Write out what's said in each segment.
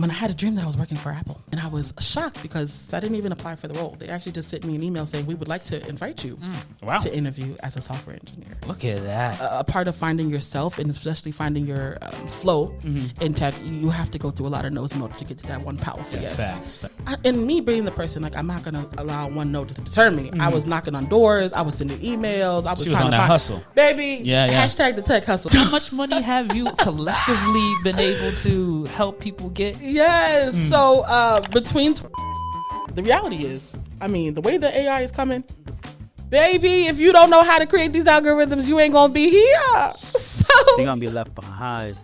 And I had a dream that I was working for Apple, and I was shocked because I didn't even apply for the role. They actually just sent me an email saying, we would like to invite you to interview as a software engineer. Look at that. A part of finding yourself, and especially finding your flow in tech, you have to go through a lot of no's in order to get to that one powerful yes. Facts. And me being the person, like, I'm not going to allow one no to deter me. I was knocking on doors. I was sending emails. I was She was trying on to that hustle. Baby, Yeah. hashtag the tech hustle. How much money have you collectively been able to help people get? Yes. So between the reality is, I mean, the way the AI is coming, baby, if you don't know how to create these algorithms, you ain't gonna be here. So You're gonna be left behind.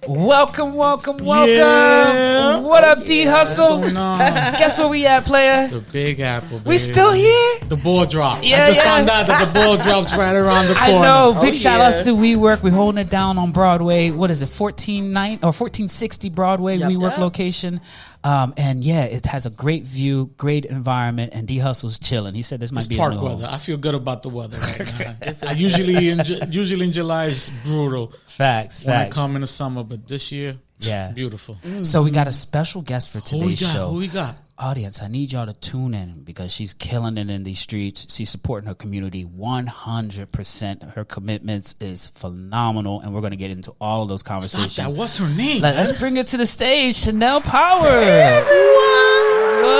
Welcome. Yeah. What up, D Hustle? What's going on? Guess where we at, player? The Big Apple, baby. We still here? The ball drop. Yeah, I just yeah. found out that the ball drops right around the corner. I know. Big Oh, shout yeah. outs to WeWork. We're holding it down on Broadway. What is it? 1460 Broadway Yep, WeWork yep. location. And yeah, it has a great view, great environment, and D Hustle's chilling. He said this might It's be his park new home. weather. I feel good about the weather right now. I usually in July is brutal Facts. when I come in the summer, but this year, Yeah. beautiful. So we got a special guest for Who we today's got? show. Who we got? Audience, I need y'all to tune in because she's killing it in these streets. She's supporting her community 100%. Her commitments is phenomenal, and we're going to get into all of those Stop conversations. that. What's her name? Let's bring her to the stage, Chanel Power. What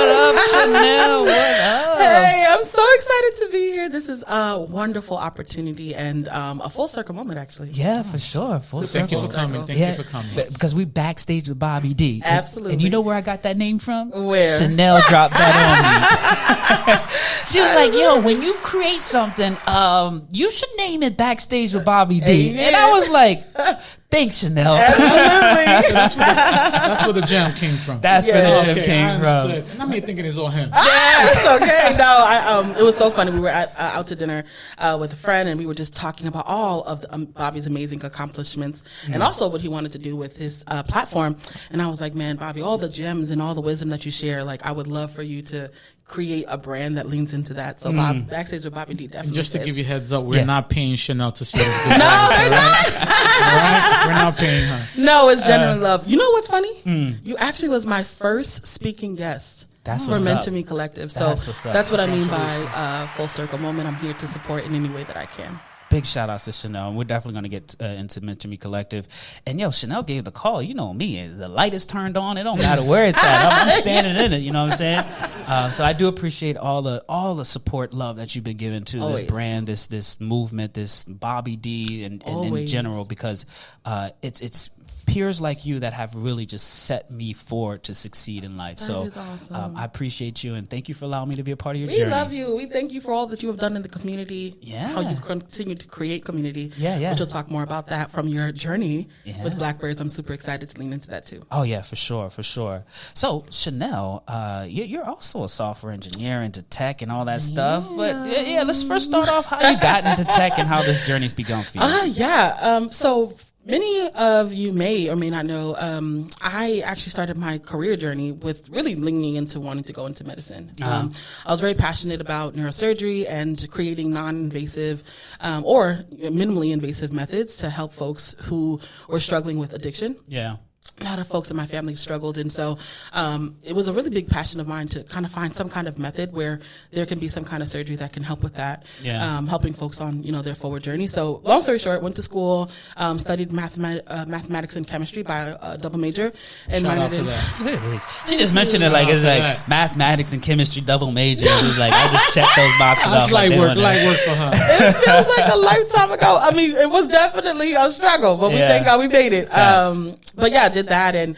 up, Chanel? What up? Hey, I'm so excited to be here. This is a wonderful opportunity and a full circle moment, actually. Yeah, for sure. Full Thank you circle. for coming. Thank you for coming. Because we backstage with BobbyD. Absolutely. And you know where I got that name from? Where? Chanel dropped that on me. She was like, yo, when you create something, you should name it Backstage with BobbyD. Amen. And I was like, thanks, Chanel. Absolutely. That's where the jam came from. That's where the Yeah. gym came from. And I'm here thinking it's all him. Yeah, it's okay. No, it was so funny. We were out to dinner with a friend, and we were just talking about all of Bobby's amazing accomplishments, and also what he wanted to do with his platform. And I was like, man, Bobby, all the gems and all the wisdom that you share, like, I would love for you to create a brand that leans into that. So Backstage with BobbyD definitely. Just to fits. give you a heads up, we're Yeah. not paying Chanel to say this good. No, they're not. All right? We're not paying her. No, it's genuine love. You know what's funny? You actually was my first speaking guest. That's for what's Mentor up. Me Collective. So That's what's up. that's what I mean by full circle moment. I'm here to support in any way that I can. Big shout outs to Chanel. And we're definitely going to get into Mentor Me Collective. And yo, Chanel gave the call. You know me. The light is turned on. It don't matter where it's at. I'm standing in it. You know what I'm saying? So I do appreciate all the support, love that you've been giving to Always. this brand, this movement, this BobbyD, and in Always. general, because it's peers like you that have really just set me forward to succeed in life. So is awesome. I appreciate you, and thank you for allowing me to be a part of your We journey. love you. We thank you for all that you have done in the community. Yeah. How you've continued to create community. Yeah. Which we'll talk more about that from your journey Yeah. with Blackbirds. I'm super excited to lean into that too. Oh yeah, for sure. So Chanel, you're also a software engineer into tech and all that stuff. But yeah, let's first start off how you got into tech and how this journey's begun for you. So many of you may or may not know, I actually started my career journey with really leaning into wanting to go into medicine. I was very passionate about neurosurgery and creating non-invasive or minimally invasive methods to help folks who were struggling with addiction. Yeah. A lot of folks in my family struggled, and so it was a really big passion of mine to kind of find some kind of method where there can be some kind of surgery that can help with that, helping folks on their forward journey. So long story short, went to school, studied mathematics and chemistry by a double major, and Shout out minored to in. that. She just mentioned it like it's like that. mathematics and chemistry double major. It was like I just checked those boxes That's off. light this work for her. It feels like a lifetime ago. I mean, it was definitely a struggle, but we Yeah. thank God we made it. Facts. But yeah, I did that, and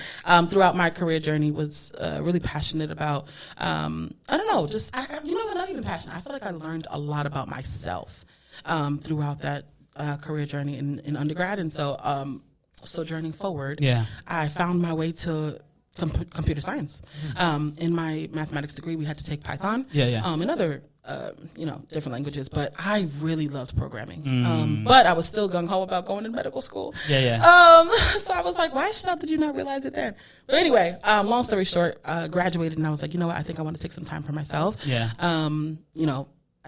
throughout my career journey was really passionate about, I don't know, just, not even passionate. I feel like I learned a lot about myself throughout that career journey in undergrad. And so, journeying forward, I found my way to computer science. In my mathematics degree, we had to take Python and other different languages, but I really loved programming. But I was still gung-ho about going to medical school. So I was like, why, Chanel, did you not realize it then? But anyway, long story short, graduated, and I was like, you know what, I think I want to take some time for myself.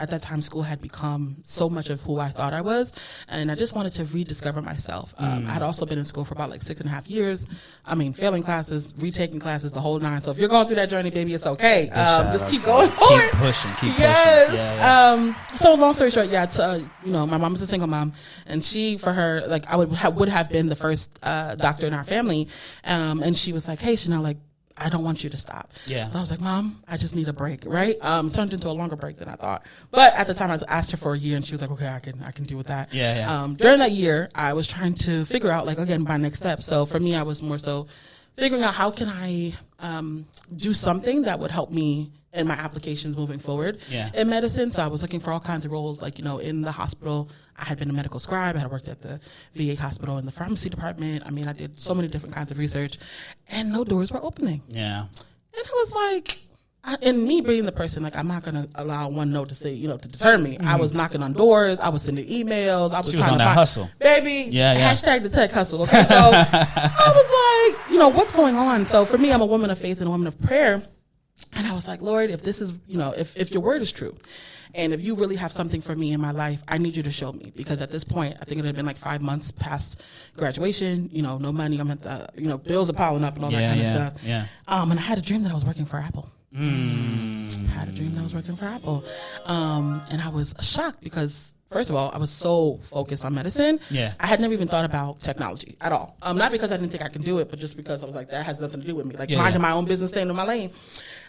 at that time, school had become so much of who I thought I was, and I just wanted to rediscover myself. I had also been in school for about like 6.5 years. I mean, failing classes, retaking classes, the whole nine. So if you're going through that journey, baby, it's okay. Just keep going forward. Keep pushing. Yes. Yeah. So long story short, my mom is a single mom, and she, for her, like I would have been the first doctor in our family, and she was like, "Hey, Chanel, like, I don't want you to stop." Yeah. But I was like, "Mom, I just need a break," right? Turned into a longer break than I thought. But at the time, I asked her for a year, and she was like, "Okay, I can deal with that." Yeah. During that year, I was trying to figure out, like, again, my next step. So for me, I was more so figuring out how can I do something that would help me in my applications moving forward in medicine. So I was looking for all kinds of roles, like, in the hospital. I had been a medical scribe. I had worked at the VA hospital in the pharmacy department. I mean, I did so many different kinds of research, and no doors were opening. Yeah. And I was like, and me being the person, like, I'm not going to allow one no to say, to deter me. I was knocking on doors. I was sending emails. I was trying on to that hustle. Baby, Yeah. hashtag the tech hustle. Okay, so I was like, what's going on? So for me, I'm a woman of faith and a woman of prayer. And I was like, Lord, if this is, if your word is true, and if you really have something for me in my life, I need you to show me. Because at this point, I think it had been like 5 months past graduation, no money. I'm at the, bills are piling up and all that kind of stuff. Yeah. And I had a dream that I was working for Apple. I had a dream that I was working for Apple. And I was shocked because, first of all, I was so focused on medicine. Yeah. I had never even thought about technology at all. Not because I didn't think I could do it, but just because I was like, that has nothing to do with me. Like, minding my own business, staying in my lane.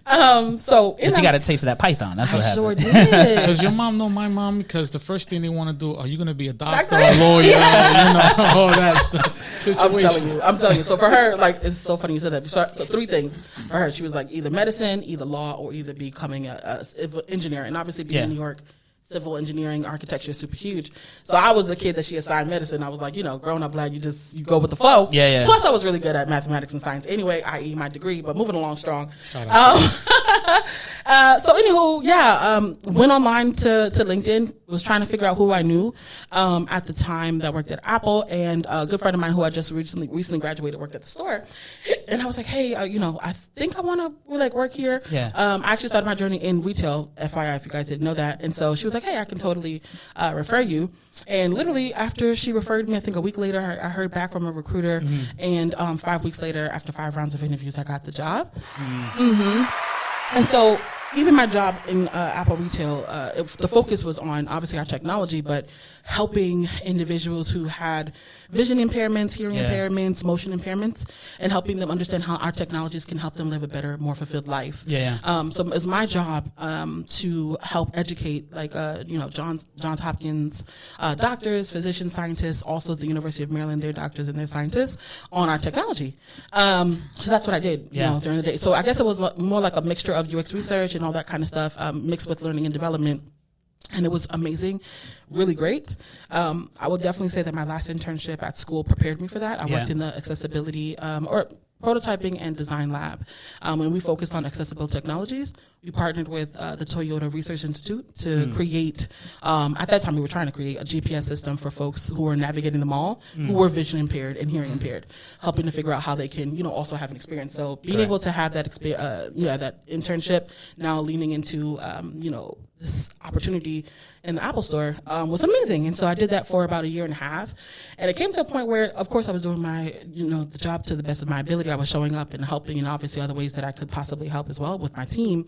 But you got a taste of that python. That's what happened. Sure did. Does your mom know my mom? Because the first thing they want to do, are you going to be a doctor or a lawyer? All that stuff. Situation. I'm telling you. So for her, like, it's so funny you said that. So 3 things for her. She was like either medicine, either law, or either becoming a engineer. And obviously being in New York, civil engineering, architecture is super huge. So I was the kid that she assigned medicine. I was like, growing up black, you go with the flow. Yeah. Plus I was really good at mathematics and science anyway, i.e. my degree, but moving along strong. So anywho, went online to LinkedIn, was trying to figure out who I knew at the time that worked at Apple, and a good friend of mine who I just recently graduated worked at the store. And I was like, hey, I think I want to work here. Yeah. I actually started my journey in retail, FYI, if you guys didn't know that. And so she was like, hey, I can totally refer you. And literally after she referred me, I think a week later, I heard back from a recruiter. And 5 weeks later, after 5 rounds of interviews, I got the job. And so even my job in Apple retail, the focus was on obviously our technology, but helping individuals who had vision impairments, hearing impairments, motion impairments, and helping them understand how our technologies can help them live a better, more fulfilled life. So it's my job to help educate, Johns Hopkins doctors, physicians, scientists, also the University of Maryland, their doctors and their scientists, on our technology. So that's what I did, during the day. So I guess it was more like a mixture of UX research and all that kind of stuff, mixed with learning and development. And it was amazing, really great. I will definitely say that my last internship at school prepared me for that. I worked in the accessibility or prototyping and design lab. And we focused on accessible technologies. We partnered with the Toyota Research Institute to create, at that time we were trying to create a GPS system for folks who were navigating the mall, who were vision impaired and hearing impaired, helping to figure out how they can, also have an experience. So being able to have that that internship, now leaning into, this opportunity in the Apple store was amazing. And so I did that for about 1.5 years. And it came to a point where, of course, I was doing my, the job to the best of my ability. I was showing up and helping, and obviously other ways that I could possibly help as well with my team.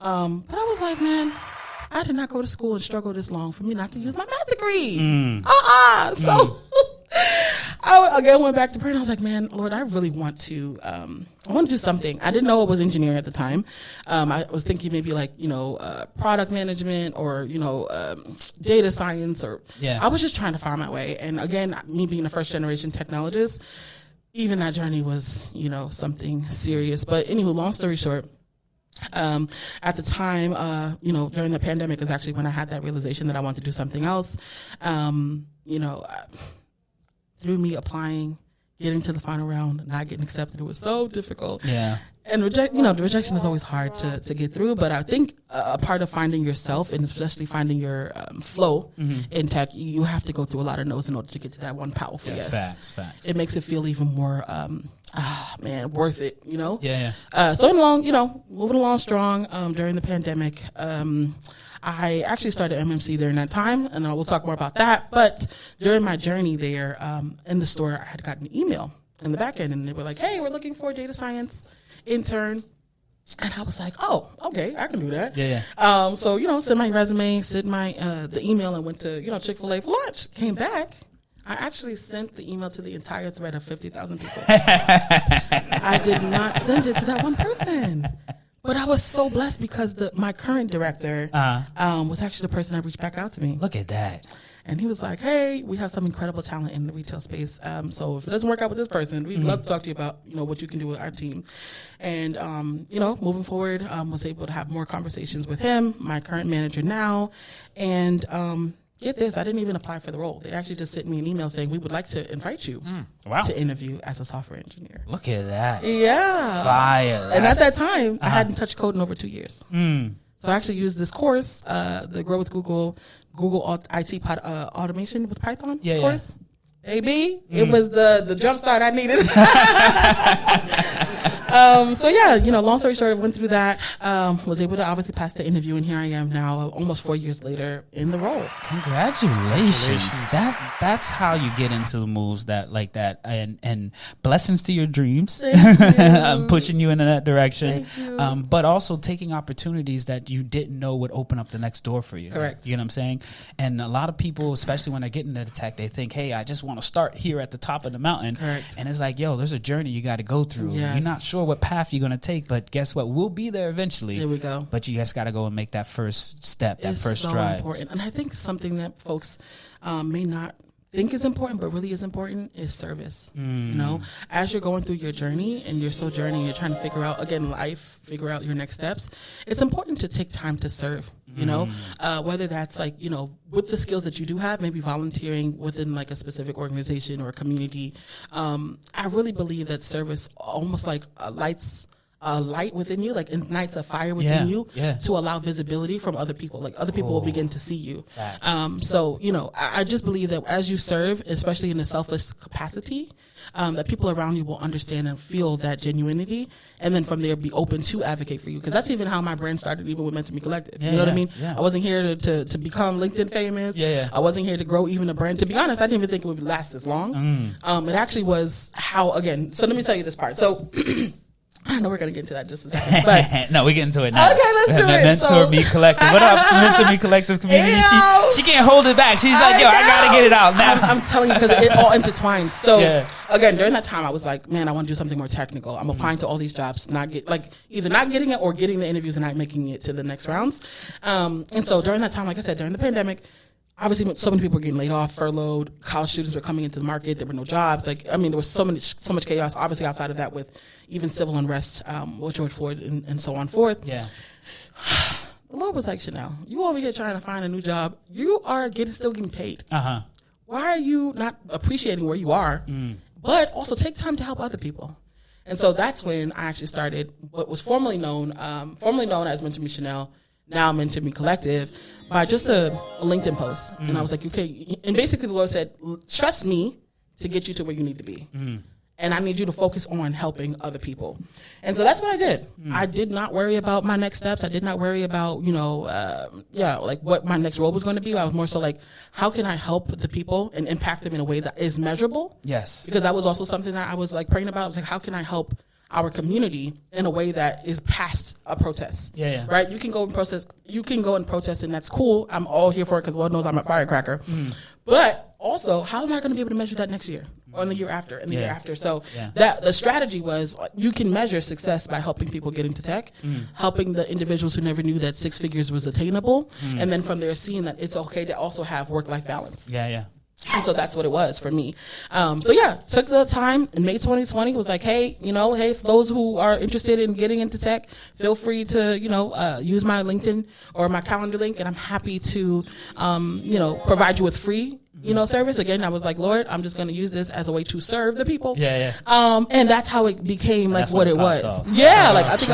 But I was like, man, I did not go to school and struggle this long for me not to use my math degree. So I again went back to prayer, and I was like, man, Lord, I really want to, I want to do something. I didn't know it was engineering at the time. I was thinking maybe product management or, data science I was just trying to find my way. And again, me being a first generation technologist, even that journey was, something serious. But anywho, long story short, at the time, during the pandemic is actually when I had that realization that I wanted to do something else. Through me applying, getting to the final round, not getting accepted, it was so difficult. Yeah. And the rejection is always hard to get through. But I think a part of finding yourself, and especially finding your flow in tech, you have to go through a lot of no's in order to get to that one powerful yes. Facts. It makes it feel even more, worth it, Yeah. So moving along strong during the pandemic. I actually started MMC during that time, and we'll talk more about that. But during my journey there in the store, I had gotten an email in the back end, and they were like, hey, we're looking for a data science intern. And I was like, oh, okay, I can do that. Yeah. So, sent my resume, sent my the email, and went to, Chick-fil-A for lunch. Came back. I actually sent the email to the entire thread of 50,000 people. I did not send it to that one person. But I was so blessed because my current director was actually the person that reached back out to me. Look at that. And he was like, hey, we have some incredible talent in the retail space. So if it doesn't work out with this person, we'd love to talk to you about, what you can do with our team. And, moving forward, was able to have more conversations with him, my current manager now. And get this, I didn't even apply for the role. They actually just sent me an email saying, we would like to invite you to interview as a software engineer. Look at that. Yeah. Fire. And at that time, I hadn't touched code in over 2 years. So I actually used this course, the Grow with Google IT automation with Python course. AB, it was the jump start I needed. Long story short, went through that, was able to obviously pass the interview, and here I am now, almost 4 years later, in the role. Congratulations. That's how you get into the moves that like that, and blessings to your dreams. I'm pushing you in that direction. Thank you. But also taking opportunities that you didn't know would open up the next door for you. Correct. You know what I'm saying? And a lot of people, especially when they're getting into tech, they think, hey, I just want to start here at the top of the mountain. Correct. And it's like, yo, there's a journey you got to go through. Yes. You're not sure what path you're going to take, but guess what? We'll be there eventually. There we go. But you just got to go and make that first step, that It's first so stride. important. And I think something that folks may not think is important, but really is important, is service. As you're going through your journey and you're still journeying, you're trying to figure out, again, life, figure out your next steps. It's important to take time to serve, whether that's like, with the skills that you do have, maybe volunteering within like a specific organization or a community. I really believe that service almost like lights a light within you, like ignites a fire within you to allow visibility from other people. Like other people will begin to see you. I just believe that as you serve, especially in a selfless capacity, that people around you will understand and feel that genuinity, and then from there be open to advocate for you. Because that's even how my brand started, even with Mentor Me Collective. You know what I mean? I wasn't here to become LinkedIn famous. I wasn't here to grow even a brand. To be honest, I didn't even think it would last this long. It actually was how, again, so let me tell you this part. So I know we're going to get into that in just a second. But no, we get into it now. Okay, let's do it. Mentor Me Collective. What up, Mentor Me Collective community? She can't hold it back. She's like, I got to get it out now. I'm telling you, because it all intertwines. So, again, during that time, I was like, man, I want to do something more technical. I'm applying to all these jobs, either not getting it or getting the interviews and not making it to the next rounds. And so during that time, like I said, during the pandemic, obviously, so many people were getting laid off, furloughed. College students were coming into the market. There were no jobs. There was so much chaos. Obviously, outside of that, with even civil unrest with George Floyd and so on forth. Yeah. The Lord was like, Chanel, you over here trying to find a new job. You are still getting paid. Uh-huh. Why are you not appreciating where you are? But also take time to help other people. And so that's when I actually started what was formerly known as Mentor Me Chanel, now Mentor Me Collective, by just a LinkedIn post. And I was like, okay. And basically the Lord said, trust me to get you to where you need to be. And I need you to focus on helping other people. And so that's what I did. I did not worry about my next steps. I did not worry about, what my next role was going to be. I was more so like, how can I help the people and impact them in a way that is measurable? Yes. Because that was also something that I was like praying about. I was like, how can I help our community in a way that is past a protest? Right? You can go and protest, and that's cool. I'm all here for it because Lord knows I'm a firecracker. But also, how am I going to be able to measure that next year or the year after and the year after? So that the strategy was, you can measure success by helping people get into tech, helping the individuals who never knew that 6 figures was attainable, and then from there seeing that it's okay to also have work-life balance. And so that's what it was for me. Took the time in May 2020, was like, hey, for those who are interested in getting into tech, feel free to, use my LinkedIn or my calendar link, and I'm happy to, provide you with free, service. Again, I was like, Lord, I'm just going to use this as a way to serve the people. And that's how it became like what it was. I think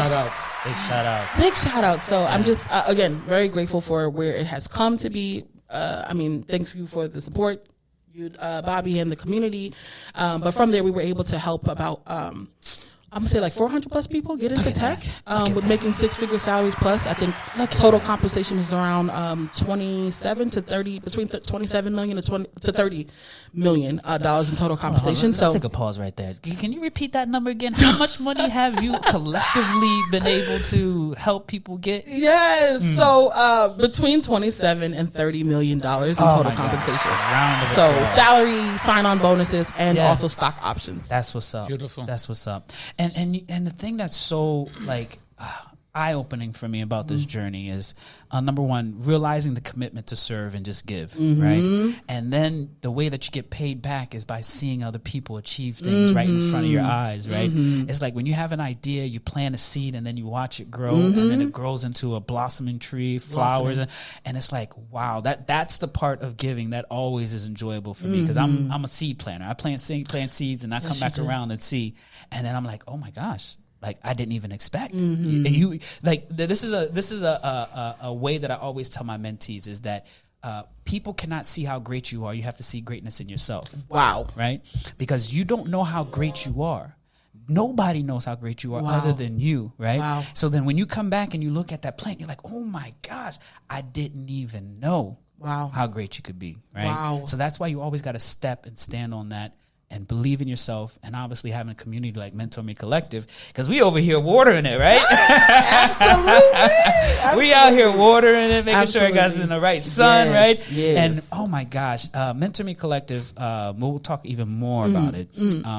big shout outs. So I'm just, again, very grateful for where it has come to be. Thanks you for the support, you, Bobby, and the community. But from there, we were able to help about I'm gonna say like 400 plus people get into tech, with making 6-figure salaries plus. I think total compensation is around 27 to 30, between 27 million to 30 million dollars in total compensation. Let's take a pause right there. Can you repeat that number again? How much money have you collectively been able to help people get? Yes, so between 27 and 30 million dollars in total compensation. So salary, sign-on bonuses, and also stock options. That's what's up. Beautiful. That's what's up. And the thing that's so like eye-opening for me about this journey is number one, realizing the commitment to serve and just give, right? And then the way that you get paid back is by seeing other people achieve things right in front of your eyes, right? It's like when you have an idea, you plant a seed and then you watch it grow, and then it grows into a blossoming tree, flowers, and it's like, wow, that's the part of giving that always is enjoyable for me, because I'm a seed planter. I plant seeds and I come back around and see, and then I'm like, oh my gosh, like I didn't even expect. And you like this is a way that I always tell my mentees is that people cannot see how great you are. You have to see greatness in yourself. Wow. Right? Because you don't know how great you are. Nobody knows how great you are other than you, right? Wow. So then when you come back and you look at that plant, you're like, oh my gosh, I didn't even know how great you could be, right? Wow. So that's why you always got to step and stand on that and believe in yourself, and obviously having a community like Mentor Me Collective, because we over here watering it, right? Absolutely. We out here watering it, making sure it got in the right sun, right? Yes. And oh my gosh, Mentor Me Collective, we'll talk even more about it,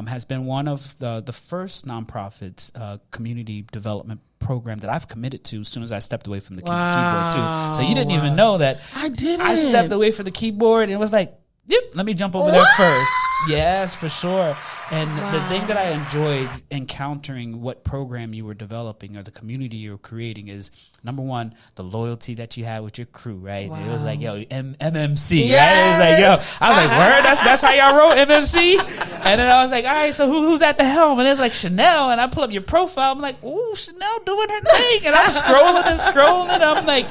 has been one of the first nonprofits community development program that I've committed to as soon as I stepped away from the keyboard too. So you didn't even know that I didn't. I stepped away from the keyboard and it was like, yep, let me jump over there first. Yes, for sure. And the thing that I enjoyed encountering what program you were developing or the community you were creating is, number one, the loyalty that you had with your crew, right? It was like, yo, MMC, right? It was like, yo, I was like, word? That's how y'all wrote MMC? And then I was like, all right, so who's at the helm? And it's like Chanel, and I pull up your profile. I'm like, ooh, Chanel doing her thing. And I'm scrolling, and I'm like,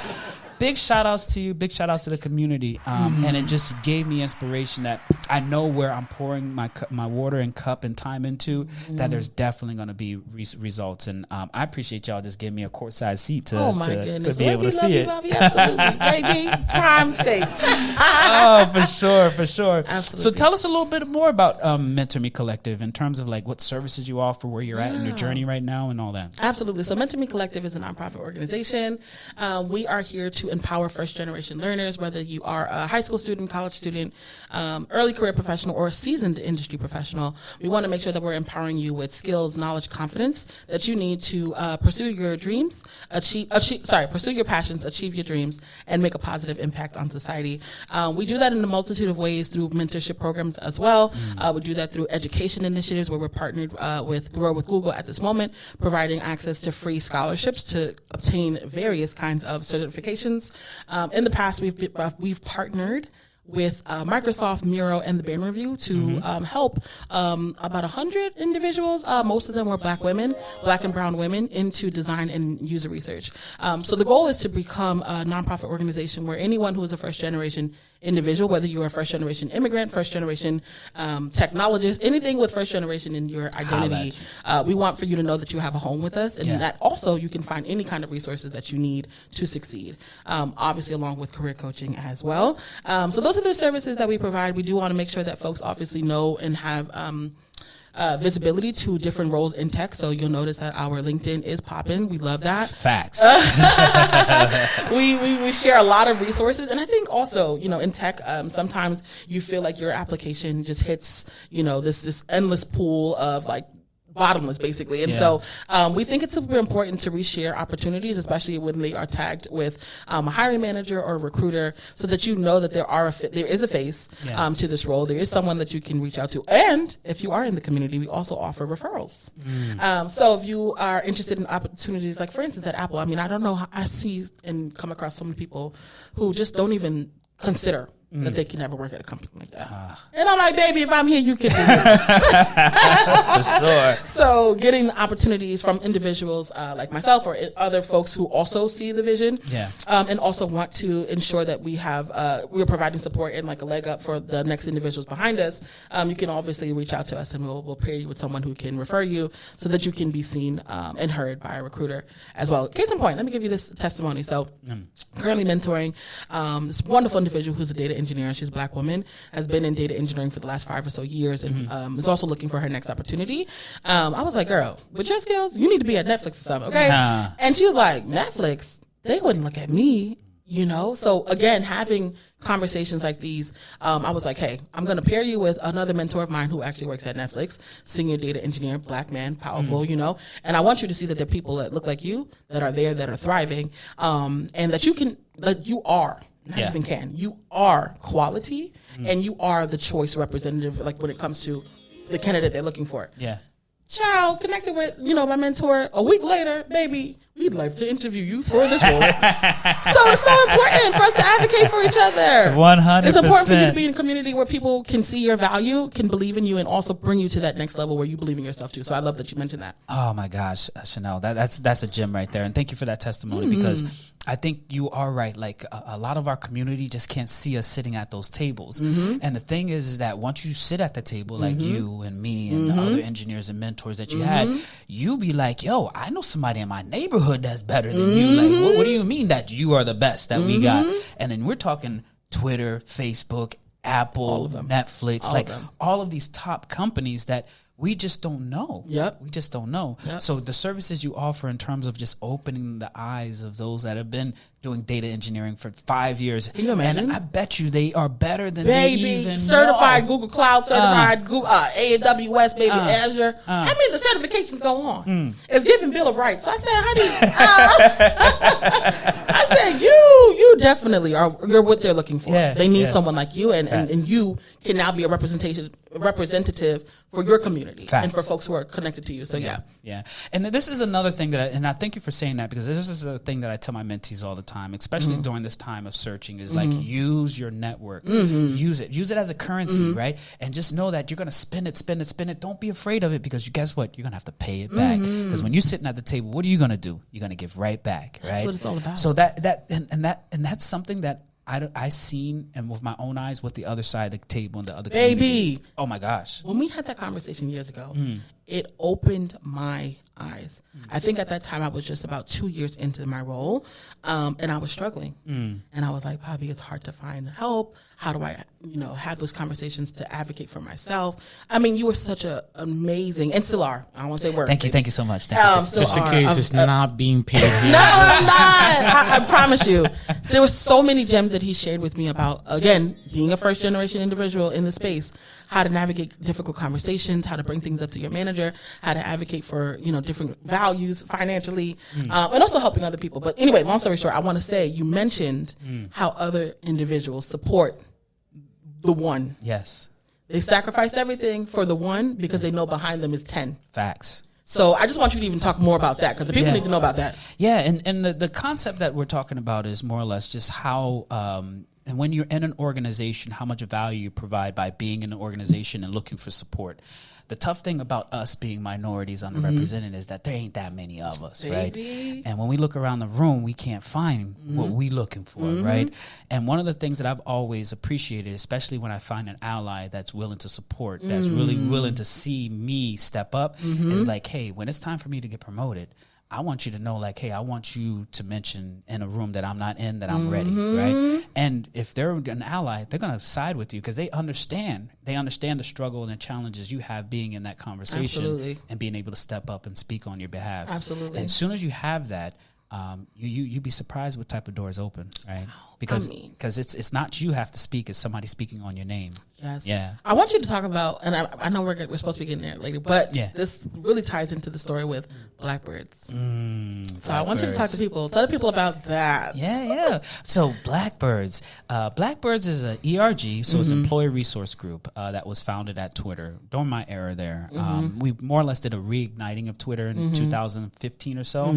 big shout outs to you, big shout outs to the community. And it just gave me inspiration that I know where I'm pouring my water and cup and time into, that there's definitely going to be results. And I appreciate y'all just giving me a courtside seat to be able to see it. Bobby, absolutely, baby. Prime stage. Oh, for sure. Absolutely. So tell us a little bit more about Mentor Me Collective in terms of like what services you offer, where you're at in your journey right now, and all that. Absolutely. So Mentor Me Collective is a nonprofit organization. We are here to empower first generation learners, whether you are a high school student, college student, early career professional, or a seasoned industry professional. We want to make sure that we're empowering you with skills, knowledge, confidence that you need to pursue your dreams, pursue your passions, achieve your dreams, and make a positive impact on society. We do that in a multitude of ways through mentorship programs as well. We do that through education initiatives where we're partnered with Grow with Google at this moment, providing access to free scholarships to obtain various kinds of certifications. In the past, we've partnered with Microsoft, Miro, and the Bain Review to help about 100 individuals. Most of them were Black and brown women, into design and user research. So the goal is to become a nonprofit organization where anyone who is a first generation individual, whether you're a first generation immigrant, first generation technologist, anything with first generation in your identity, we want for you to know that you have a home with us, and that also you can find any kind of resources that you need to succeed, obviously along with career coaching as well. So those are the services that we provide. We do want to make sure that folks obviously know and have visibility to different roles in tech. So you'll notice that our LinkedIn is popping. We love that. Facts. We share a lot of resources. And I think also, in tech, sometimes you feel like your application just hits, this endless pool of like bottomless, basically. And so we think it's super important to reshare opportunities, especially when they are tagged with a hiring manager or a recruiter, so that you know that there is a face to this role. There is someone that you can reach out to. And if you are in the community, we also offer referrals. So if you are interested in opportunities, like for instance at Apple, I don't know how I see and come across so many people who just don't even consider that they can never work at a company like that. And I'm like, baby, if I'm here, you can do this. For sure. So getting opportunities from individuals like myself or other folks who also see the vision, and also want to ensure that we have we're providing support and like a leg up for the next individuals behind us. You can obviously reach out to us, and we'll pair you with someone who can refer you so that you can be seen and heard by a recruiter as well. Case in point, let me give you this testimony. So currently mentoring this wonderful individual who's a data engineer, and she's a Black woman, has been in data engineering for the last 5 or so years, and is also looking for her next opportunity. I was like, girl, with your skills, you need to be at Netflix or something, okay? And she was like, Netflix? They wouldn't look at me, you know? So again, having conversations like these, I was like, hey, I'm going to pair you with another mentor of mine who actually works at Netflix, senior data engineer, Black man, powerful, you know? And I want you to see that there are people that look like you, that are there, that are thriving, and that you are. Not even can. You are quality, and you are the choice representative, like when it comes to the candidate they're looking for. Yeah. Child, connected with, my mentor. A week later, baby, we'd like to interview you for this role. So it's so important for us to advocate for each other. 100%. It's important for you to be in a community where people can see your value, can believe in you, and also bring you to that next level where you believe in yourself too. So I love that you mentioned that. Oh my gosh, Chanel, that's a gem right there, and thank you for that testimony because I think you are right. Like a lot of our community just can't see us sitting at those tables, and the thing is that once you sit at the table, like you and me and the other engineers and mentors that you had, you be like, yo, I know somebody in my neighborhood that's better than you. Like, what do you mean that you are the best that we got? And then we're talking Twitter, Facebook, Apple, Netflix, all of these top companies that we just don't know. We just don't know. So the services you offer in terms of just opening the eyes of those that have been doing data engineering for 5 years. Can you imagine? And I bet you they are better than baby, they even certified know. Google Cloud, certified Google, AWS, baby, Azure. I mean, the certifications go on. It's giving Bill of Rights. So I said, honey, I said, you definitely you're what they're looking for. They need someone like you, and you can now be a representative for your community and for folks who are connected to you. So yeah. And this is another thing and I thank you for saying that, because this is a thing that I tell my mentees all the time, especially during this time of searching, is like, use your network, use it as a currency, right? And just know that you're going to spend it. Don't be afraid of it, because guess what? You're going to have to pay it back, because when you're sitting at the table, what are you going to do? You're going to give right back, right? That's what it's all about. So that's something that I seen and with my own eyes what the other side of the table and the other community. Oh my gosh. When we had that conversation years ago, it opened my eyes. I think at that time I was just about 2 years into my role, and I was struggling. And I was like, Bobby, it's hard to find help. How do I, have those conversations to advocate for myself? I mean, you were such an amazing, and still are. I won't say word. Thank you so much. Just in case it's not being paid here. No, I'm not. I promise you. There were so many gems that he shared with me about, again, being a first generation individual in the space, how to navigate difficult conversations, how to bring things up to your manager, how to advocate for, different values financially, and also helping other people. But anyway, long story short, I want to say you mentioned how other individuals support the one. Yes. They sacrifice everything for the one because they know behind them is 10. Facts. So I just want you to even talk more about that, because the people need to know about that. Yeah, and the concept that we're talking about is more or less just how and when you're in an organization, how much value you provide by being in an organization and looking for support. The tough thing about us being minorities, underrepresented, is that there ain't that many of us, right? And when we look around the room, we can't find what we looking for, right? And one of the things that I've always appreciated, especially when I find an ally that's willing to support, that's really willing to see me step up, is like, hey, when it's time for me to get promoted, I want you to know, like, hey, I want you to mention in a room that I'm not in that I'm ready, right? And if they're an ally, they're going to side with you because they understand the struggle and the challenges you have being in that conversation and being able to step up and speak on your behalf. Absolutely. And as soon as you have that, you'd be surprised what type of doors open, right? Because it's not you have to speak, it's somebody speaking on your name. Yes. Yeah. I want you to talk about, and I know we're supposed to be getting there later, but this really ties into the story with Blackbirds. So I want you to talk to people. Tell the people about that. Yeah. So Blackbirds. Blackbirds is an ERG, so it's an employee resource group that was founded at Twitter during my era there. We more or less did a reigniting of Twitter in 2015 or so,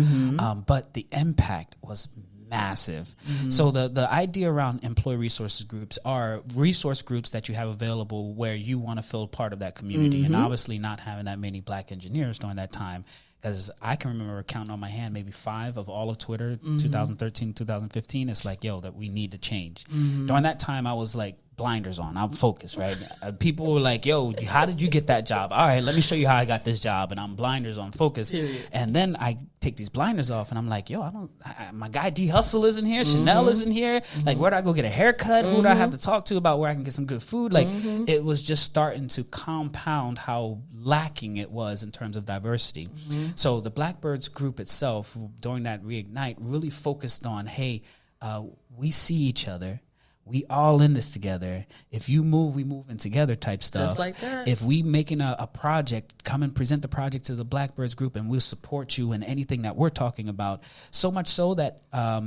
but the impact was massive. So the idea around employee resources groups are resource groups that you have available where you want to feel part of that community. And obviously not having that many black engineers during that time, because I can remember counting on my hand maybe 5 of all of Twitter, 2013, 2015. It's like, yo, that we need to change. During that time, I was like, blinders on. I'm focused, right? People were like, yo, how did you get that job? All right, let me show you how I got this job. And I'm blinders on, focus. And then I take these blinders off and I'm like, yo, my guy D Hustle isn't here. Chanel isn't here. Like, where do I go get a haircut? Who do I have to talk to about where I can get some good food? Like, it was just starting to compound how lacking it was in terms of diversity. So the Blackbirds group itself, during that Reignite, really focused on, hey, we see each other. We all in this together. If you move, we move in together type stuff. Just like that. If we making a project, come and present the project to the Blackbirds group and we'll support you in anything that we're talking about. So much so that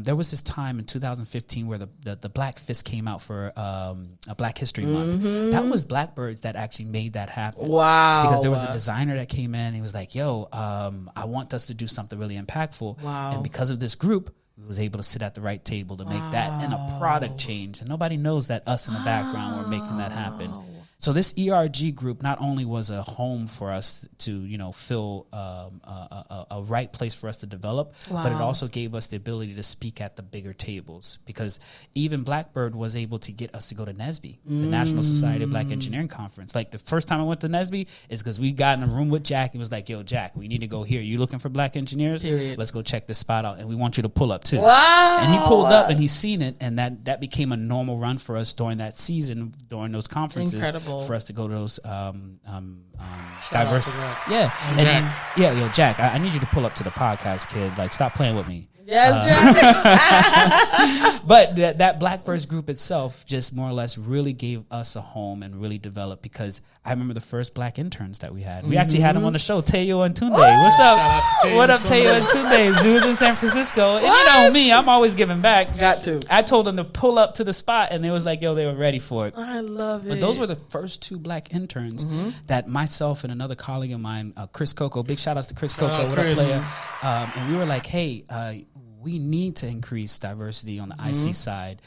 there was this time in 2015 where the Black Fist came out for a Black History Month. That was Blackbirds that actually made that happen. Wow. Because there was a designer that came in and he was like, yo, I want us to do something really impactful. Wow. And because of this group, we was able to sit at the right table to make that and a product change. And nobody knows that us in the background were making that happen. So this ERG group not only was a home for us to, fill a right place for us to develop, but it also gave us the ability to speak at the bigger tables. Because even Blackbird was able to get us to go to NSBE, the National Society of Black Engineering Conference. Like the first time I went to NSBE is because we got in a room with Jack and was like, yo, Jack, we need to go here. You looking for black engineers? Period. Let's go check this spot out. And we want you to pull up too. Wow. And he pulled up and he's seen it. And that became a normal run for us during that season, during those conferences. Incredible. For us to go to those Shout diverse, out to and Jack. yo, Jack, I need you to pull up to the podcast, kid. Like, stop playing with me. Yes, Jack. But that Blackbirds group itself just more or less really gave us a home and really developed, because I remember the first black interns that we had. We actually had them on the show, Teo and Tunde. What's up? What up, Teo and Tunde? Zoos in San Francisco. And you know me, I'm always giving back. Got to. I told them to pull up to the spot, and they was like, yo, they were ready for it. I love it. But those were the first 2 black interns that myself and another colleague of mine, Chris Coco, big shout outs to Chris Coco, what up, player? And we were like, hey, we need to increase diversity on the IC side.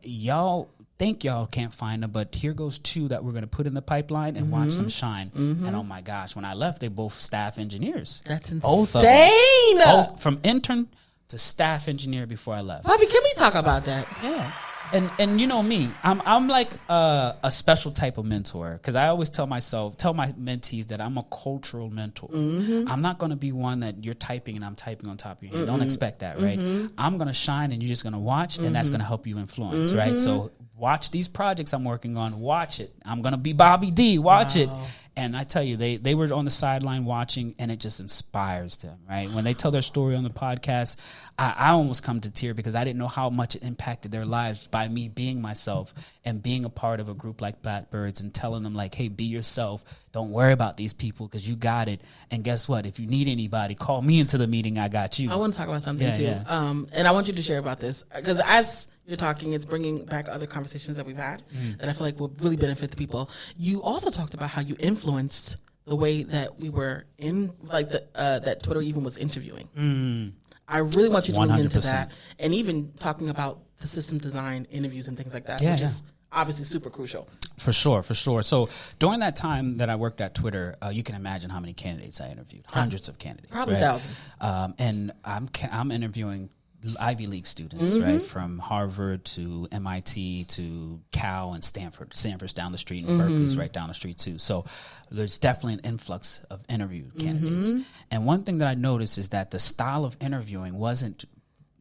Y'all think y'all can't find them, but here goes 2 that we're going to put in the pipeline and watch them shine. And oh my gosh, when I left, they both staff engineers. That's Both insane. of them. From intern to staff engineor before I left. Bobby, can we talk about that? Yeah. And you know me, I'm like a special type of mentor, because I always tell my mentees that I'm a cultural mentor. I'm not going to be one that you're typing and I'm typing on top of your head. Don't expect that, right? I'm going to shine and you're just going to watch, and that's going to help you influence, right? So watch these projects I'm working on. Watch it. I'm going to be BobbyD. Watch it. And I tell you, they were on the sideline watching, and it just inspires them, right? When they tell their story on the podcast, I almost come to tear, because I didn't know how much it impacted their lives by me being myself and being a part of a group like Blackbirds and telling them, like, hey, be yourself. Don't worry about these people, because you got it. And guess what? If you need anybody, call me into the meeting. I got you. I want to talk about something too. Yeah. And I want you to share about this, because as you're talking, it's bringing back other conversations that we've had that I feel like will really benefit the people. You also talked about how you influenced the way that we were in, like that Twitter even was interviewing. I really want you to move into that, and even talking about the system design interviews and things like that, which is obviously super crucial. For sure. So during that time that I worked at Twitter, you can imagine how many candidates I interviewed, hundreds of candidates, probably thousands. And I'm interviewing Ivy League students, right, from Harvard to MIT to Cal and Stanford. Stanford's down the street, and Berkeley's right down the street too. So there's definitely an influx of interview candidates. And one thing that I noticed is that the style of interviewing wasn't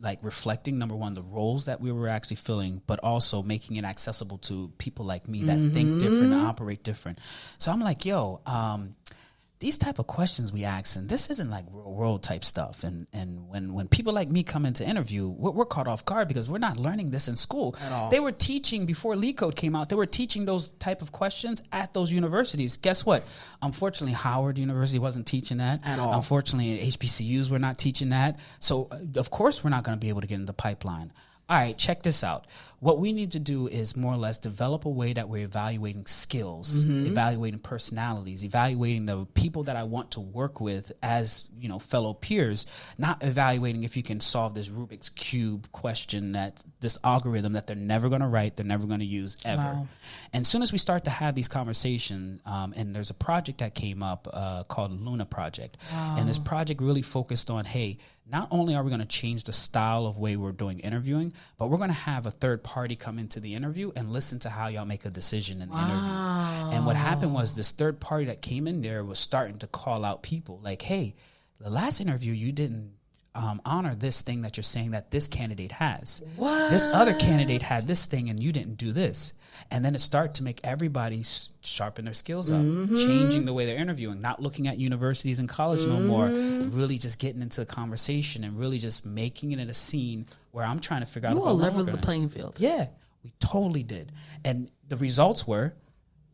like reflecting, number one, the roles that we were actually filling, but also making it accessible to people like me that think different and operate different. So I'm like, yo, these type of questions we ask, and this isn't like real world type stuff. And when people like me come into interview, we're caught off guard, because we're not learning this in school. At all. They were teaching, before Lead Code came out, they were teaching those type of questions at those universities. Guess what? Unfortunately, Howard University wasn't teaching that. At all. Unfortunately, HBCUs were not teaching that. So, of course, we're not going to be able to get in the pipeline. all right, check this out. What we need to do is more or less develop a way that we're evaluating skills, evaluating personalities, evaluating the people that I want to work with as, fellow peers, not evaluating if you can solve this Rubik's Cube question, that this algorithm that they're never going to write, they're never going to use ever. Wow. And as soon as we start to have these conversations, and there's a project that came up called Luna Project. Wow. And this project really focused on, hey, not only are we going to change the style of way we're doing interviewing, but we're going to have a third party come into the interview and listen to how y'all make a decision in the interview. And what happened was this third party that came in there was starting to call out people like, hey, the last interview you didn't honor this thing that you're saying that this candidate has. What? This other candidate had this thing and you didn't do this. And then it started to make everybody sharpen their skills up, changing the way they're interviewing, not looking at universities and college no more, really just getting into the conversation and really just making it a scene where I'm trying to figure out if I leveled the playing field. Yeah, we totally did. And the results were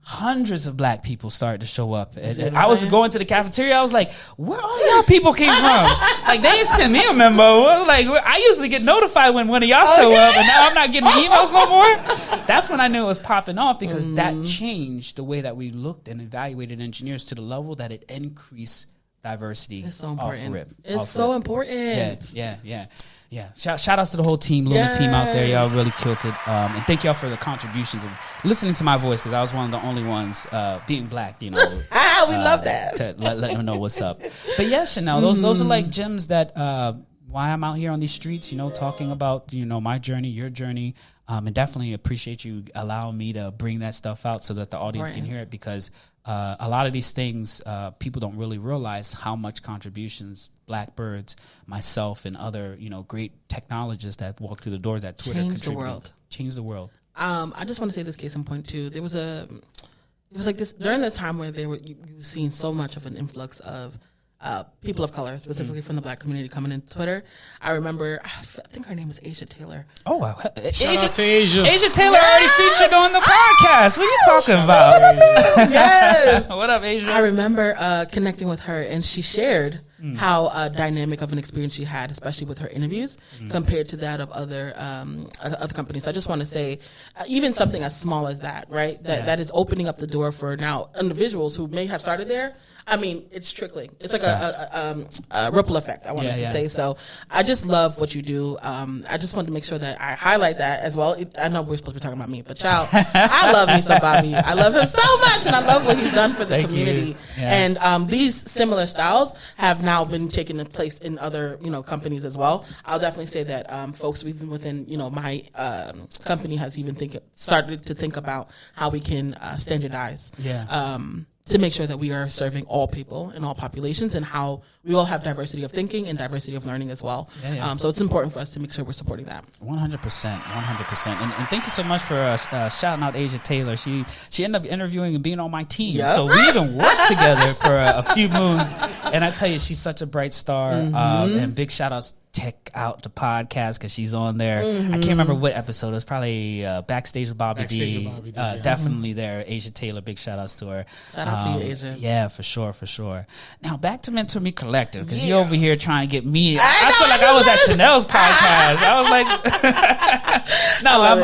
hundreds of black people started to show up. And I was going to the cafeteria. I was like, where all y'all people came from? Like, they didn't send me a memo. Like, I usually get notified when one of y'all show up, and now I'm not getting emails no more. That's when I knew it was popping off, because that changed the way that we looked and evaluated engineers to the level that it increased diversity. It's so important. Off rip. It's so important. Yeah. Shout outs to the whole team, Luna team out there. Y'all really killed it. And thank y'all for the contributions of listening to my voice, because I was one of the only ones being black, we love that. To let them know what's up. But yeah, Chanel, those are like gems that why I'm out here on these streets, talking about, my journey, your journey. And definitely appreciate you allowing me to bring that stuff out so that the audience can hear it, because a lot of these things, people don't really realize how much contributions Blackbirds, myself, and other, great technologists that walk through the doors at Twitter Change the world. Change the world. I just want to say this case in point too. It was like this during the time where you were seeing so much of an influx of people of color, specifically from the black community, coming into Twitter. I remember, I think her name is Asia Taylor. Oh, Shout out to Asia. Asia Taylor already featured on the podcast. What are you talking about? Yes. What up, Asia? I remember connecting with her, and she shared how dynamic of an experience she had, especially with her interviews, compared to that of other companies. So I just want to say, even something as small as that, right? That is opening up the door for now individuals who may have started there. I mean, it's trickling. It's like a ripple effect, I wanted to say. So I just love what you do. I just wanted to make sure that I highlight that as well. I know we're supposed to be talking about me, but child, I love me some Bobby. I love him so much, and I love what he's done for the community. Yeah. And these similar styles have now been taken place in other, companies as well. I'll definitely say that folks within, my company has even started to think about how we can standardize. To make sure that we are serving all people and all populations, and how we all have diversity of thinking and diversity of learning as well. So it's important for us to make sure we're supporting that. 100%. And thank you so much for shouting out Asia Taylor. She ended up interviewing and being on my team. Yep. So we even worked together for a few moons. And I tell you, she's such a bright star. And big shout outs. Check out the podcast, because she's on there. I can't remember what episode. It was probably Backstage with BobbyD. Definitely there. Asia Taylor, big shout outs to her. Shout out to you, Asia. Yeah, for sure. Now back to Mentor Me Collective, because you're over here trying to get me. I feel like I was at Chanel's podcast. I was like,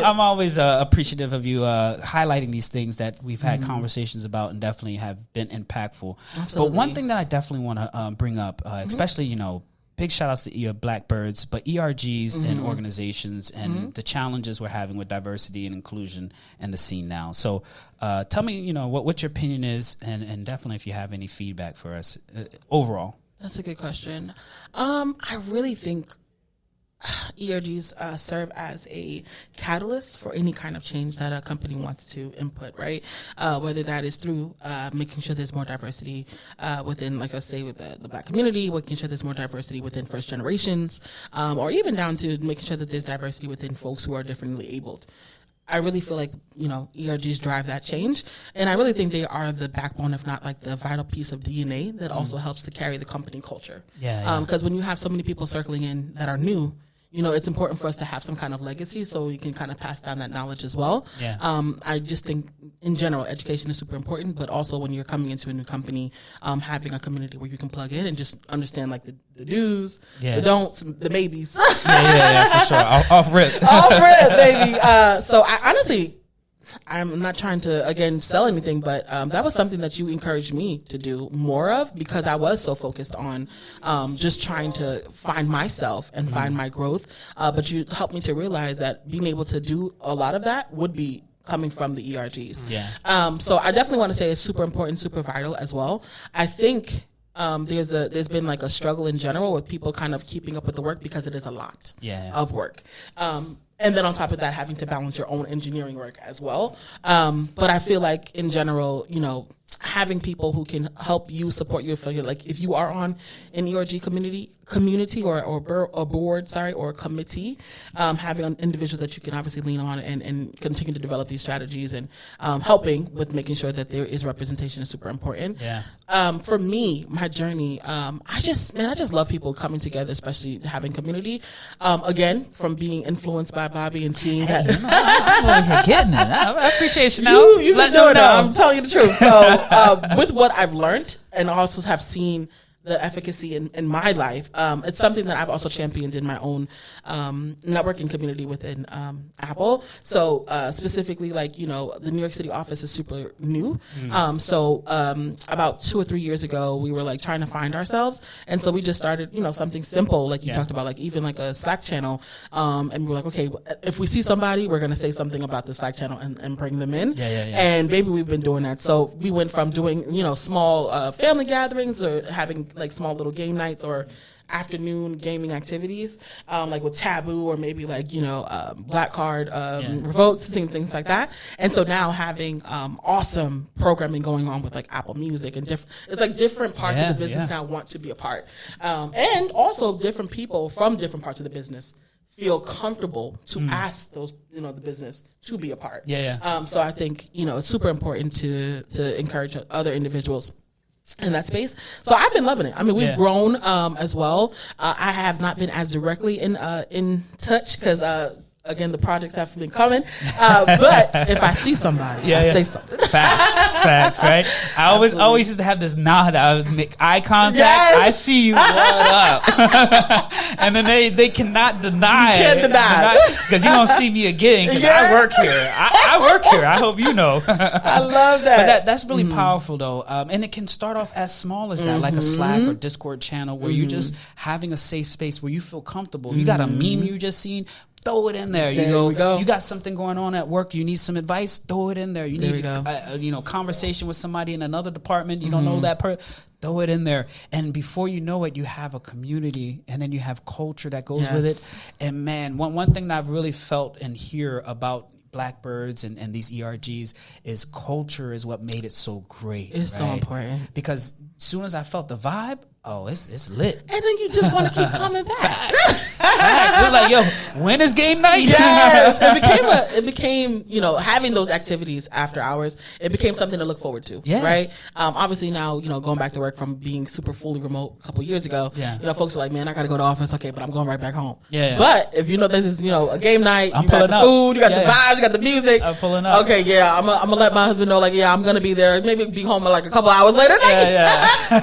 I'm always appreciative of you highlighting these things that we've had conversations about and definitely have been impactful. Absolutely. But one thing that I definitely want to bring up, especially, big shout outs to your Blackbirds, but ERGs and organizations and the challenges we're having with diversity and inclusion in the scene now. So tell me, what your opinion is, and definitely if you have any feedback for us overall. That's a good question. I really think ERGs serve as a catalyst for any kind of change that a company wants to input, right? Whether that is through making sure there's more diversity within, like I say, with the black community, making sure there's more diversity within first generations, or even down to making sure that there's diversity within folks who are differently abled. I really feel like, ERGs drive that change. And I really think they are the backbone, if not like the vital piece of DNA that also helps to carry the company culture. Because when you have so many people circling in that are new, it's important for us to have some kind of legacy so we can kind of pass down that knowledge as well. Yeah. I just think in general, education is super important, but also when you're coming into a new company, having a community where you can plug in and just understand like the do's, the don'ts, the maybes. yeah, for sure. Off rip. Off rip, baby. So I honestly, I'm not trying to, again, sell anything, but that was something that you encouraged me to do more of because I was so focused on just trying to find myself and find my growth. But you helped me to realize that being able to do a lot of that would be coming from the ERGs. Yeah. So I definitely want to say it's super important, super vital as well. I think there's been like a struggle in general with people kind of keeping up with the work because it is a lot of work. And then on top of that, having to balance your own engineering work as well. But I feel like in general, having people who can help you, support you, if you are on an ERG community or board, or committee, having individuals that you can obviously lean on and continue to develop these strategies and helping with making sure that there is representation is super important. Yeah. For me, my journey, I just love people coming together, especially having community. Again, from being influenced by Bobby and seeing that. I'm over here getting it. I appreciate Chanel. You've been doing it. I'm telling you the truth. So with what I've learned and also have seen the efficacy in my life, it's something that I've also championed in my own networking community within Apple. So specifically, the New York City office is super new. So about 2 or 3 years ago, we were trying to find ourselves, and so we just started, something simple, like you talked about, even a Slack channel. And we were like, okay, if we see somebody, we're gonna say something about the Slack channel and bring them in. And baby, we've been doing that. So we went from doing small family gatherings or having small little game nights or afternoon gaming activities, with Taboo or maybe Black Card Revotes, things like that. And so now having awesome programming going on with Apple Music and different parts of the business now want to be a part, and also different people from different parts of the business feel comfortable to ask those the business to be a part. So I think it's super important to encourage other individuals in that space. So I've been loving it. I mean, we've grown as well. I have not been as directly in touch because again, the projects have been coming. But if I see somebody, I say something. Facts, right? I always used to have this nod. I would make eye contact. Yes. I see you. What up? And then they cannot deny it. You can't deny it. Because you don't see me again because I work here. I work here. I hope you know. I love that. But that's really powerful, though. And it can start off as small as that, like a Slack or Discord channel where you're just having a safe space where you feel comfortable. You got a meme you just seen, throw it in there. You got something going on at work, you need some advice, throw it in there. You need conversation with somebody in another department, you don't know that person, throw it in there. And before you know it, you have a community, and then you have culture that goes with it. And man, one thing that I've really felt and hear about Blackbirds and these ERGs is culture is what made it so great. It's so important. Because as soon as I felt the vibe, it's lit. And then you just want to keep coming back. Facts. It was like, yo, when is game night? Yes. It became, having those activities after hours, it became something to look forward to. Yeah. Right? Obviously now, going back to work from being super fully remote a couple years ago, folks are like, man, I got to go to office. Okay, but I'm going right back home. Yeah. But if this is, a game night, you got the food, you got the vibes, you got the music. I'm pulling up. Okay, I'm going to let my husband know, I'm going to be there. Maybe be home a couple hours later.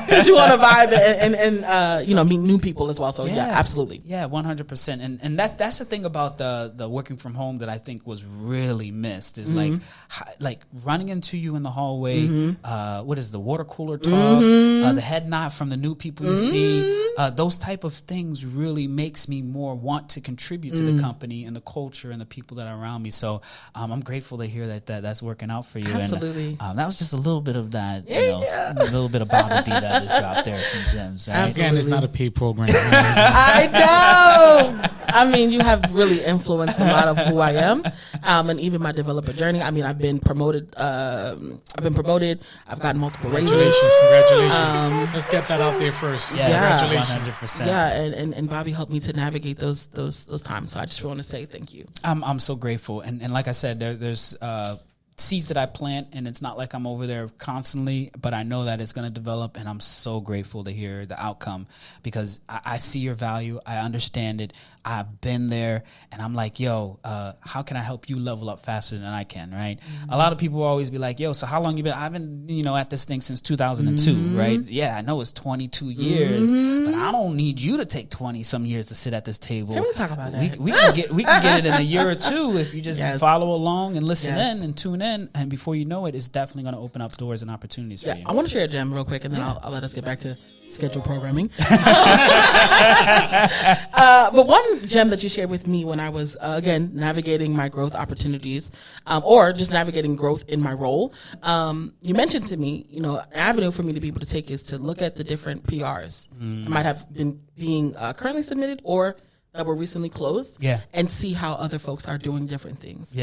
Because you want to vibe and meet new people as well. So absolutely. Yeah, 100%. And that's the thing about the working from home that I think was really missed is like running into you in the hallway. What is the water cooler talk? The head nod from the new people you see. Those type of things really makes me more want to contribute to the company and the culture and the people that are around me. So I'm grateful to hear that's working out for you. Absolutely. And that was just a little bit of that. A little bit of BobbyD that I just dropped there. Some gems. Right? Again, it's not a paid program. I know. I mean, you have really influenced a lot of who I am, and even my developer journey. I mean, I've been promoted. I've gotten multiple raises. Congratulations. Let's get that out there first. Congratulations. 100%. Yeah, and Bobby helped me to navigate those times. So I just want to say thank you. I'm so grateful, and like I said, there's seeds that I plant, and it's not like I'm over there constantly, but I know that it's going to develop, and I'm so grateful to hear the outcome because I see your value. I understand it. I've been there, and I'm like, yo, how can I help you level up faster than I can, right? A lot of people will always be like, yo, so how long you been? I've been, at this thing since 2002, right? Yeah, I know it's 22 years, but I don't need you to take 20-some years to sit at this table. Can we talk about that? We can get it in a year or two if you just follow along and listen in and tune in, and before you know it, it's definitely going to open up doors and opportunities for you. I want to share a gem real quick, and then I'll let us get back to schedule programming. But one gem that you shared with me when I was, again, navigating my growth opportunities, or just navigating growth in my role, you mentioned to me, an avenue for me to be able to take is to look at the different PRs I might have been being currently submitted or that were recently closed, and see how other folks are doing different things.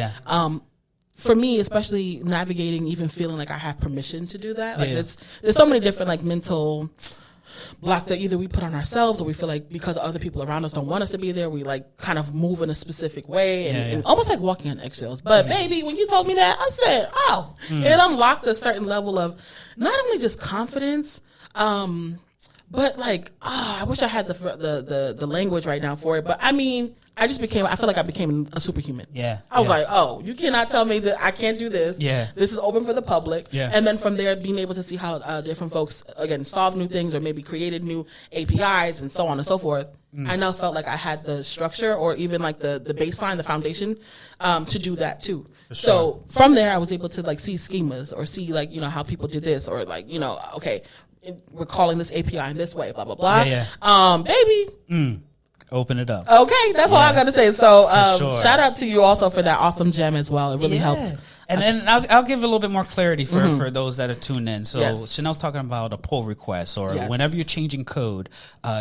For me, especially navigating, even feeling like I have permission to do that. Like there's so many different like mental block that either we put on ourselves or we feel like because other people around us don't want us to be there, we like kind of move in a specific way and almost like walking on eggshells. But baby, when you told me that, I said, it unlocked a certain level of not only just confidence, but like, I wish I had the language right now for it. But I mean, I feel like I became a superhuman. I was like, you cannot tell me that I can't do this. This is open for the public. And then from there, being able to see how different folks, again, solve new things or maybe created new APIs and so on and so forth. I now felt like I had the structure or even like the baseline, the foundation, to do that too. So from there, I was able to like see schemas or see like, how people did this or like, okay, we're calling this API in this way, blah, blah, blah. Baby. Open it up. Okay, that's all I got to say. So shout out to you also for that awesome gem as well. It really helped. And then I'll give a little bit more clarity for those that are tuned in. So Chanel's talking about a pull request or whenever you're changing code,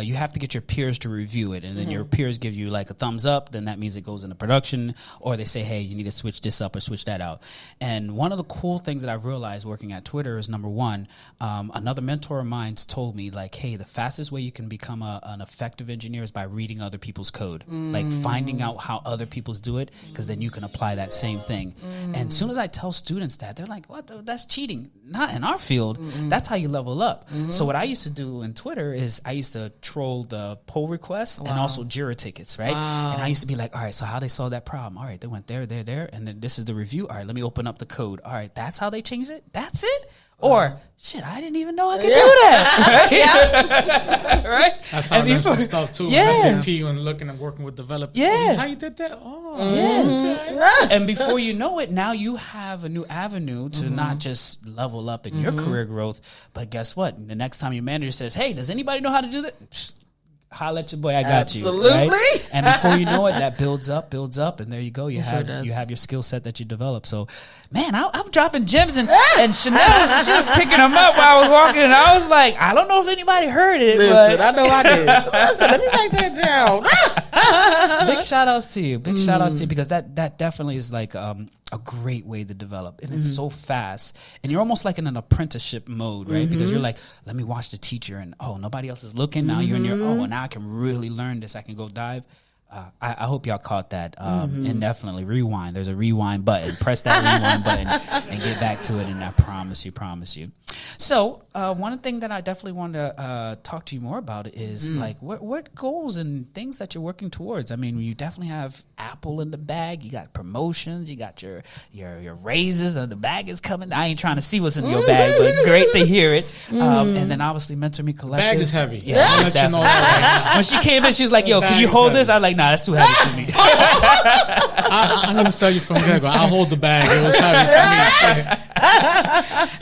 you have to get your peers to review it. And then your peers give you like a thumbs up. Then that means it goes into production, or they say, hey, you need to switch this up or switch that out. And one of the cool things that I've realized working at Twitter is, number one, another mentor of mine told me like, hey, the fastest way you can become an effective engineer is by reading other people's code, like finding out how other people's do it, because then you can apply that same thing. And as soon as I tell students that, they're like, what? That's cheating. Not in our field. That's how you level up. So what I used to do in Twitter is I used to troll the pull requests and also Jira tickets, right? And I used to be like, all right, so how they solved that problem? All right, they went there, and then this is the review. All right, let me open up the code. All right, that's how they changed it? That's it? Or, shit, I didn't even know I could do that. Right? That's how I learned some stuff too. SAP when looking and working with developers. How you did that? Okay. And before you know it, now you have a new avenue to not just level up in your career growth, but guess what? The next time your manager says, hey, does anybody know how to do that? Holla at your boy, I got you. Right? And before you know it, that builds up, and there you go. You have your skill set that you develop. So, man, I'm dropping gems, and Chanel, she was picking them up while I was walking, and I was like, I don't know if anybody heard it. Listen, I know I did. Listen, let me write that down. Big shout outs to you. Big shout outs to you, because that definitely is like a great way to develop, and it's so fast, and you're almost like in an apprenticeship mode, right? Because you're like, let me watch the teacher, and nobody else is looking. Now you're in your now I can really learn this. I can go dive. I hope y'all caught that. And definitely rewind. There's a rewind button. Press that rewind button and get back to it. And I promise you. So one thing that I definitely want to talk to you more about is like what goals and things that you're working towards. I mean, you definitely have Apple in the bag. You got promotions. You got your raises, and the bag is coming. I ain't trying to see what's in your bag, but great to hear it. And then obviously Mentor Me Collective. Bag is heavy. Yeah, let you know that. When she came in, she was like, "Yo, can you hold this?" I was like, "Nah, that's too heavy for me." I'm going to tell you from there. I'll hold the bag. It was heavy for me.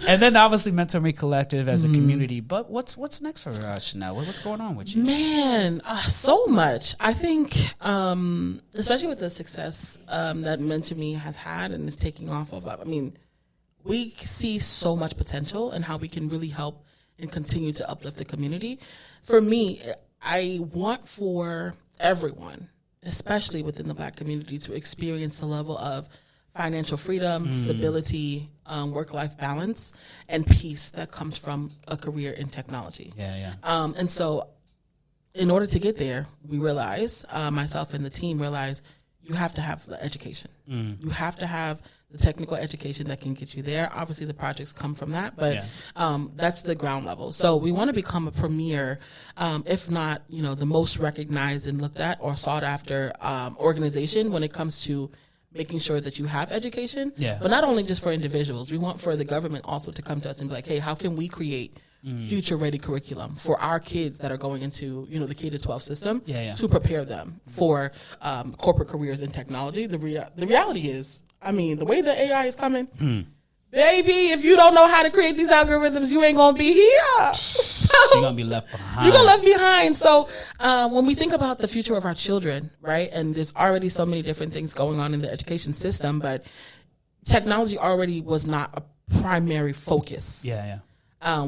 And then obviously Mentor Me Collective as a community. But what's next for Chanel? What's going on with you? Man, so much. I think, especially with the success that Mentor Me has had and is taking off of. I mean, we see so much potential in how we can really help and continue to uplift the community. For me, I want for everyone, especially within the Black community, to experience the level of financial freedom, stability, work-life balance, and peace that comes from a career in technology. And so in order to get there, we realized, myself and the team realized, you have to have the education. You have to have the technical education that can get you there. Obviously, the projects come from that, but that's the ground level. So we want to become a premier, if not, the most recognized and looked at or sought after organization when it comes to making sure that you have education. But not only just for individuals. We want for the government also to come to us and be like, hey, how can we create future-ready curriculum for our kids that are going into, the K-12 system to prepare them for corporate careers in technology. The reality is, the way the AI is coming, baby, if you don't know how to create these algorithms, you ain't going to be here. So you're going to be left behind. You're going to left behind. So when we think about the future of our children, right, and there's already so many different things going on in the education system, but technology already was not a primary focus.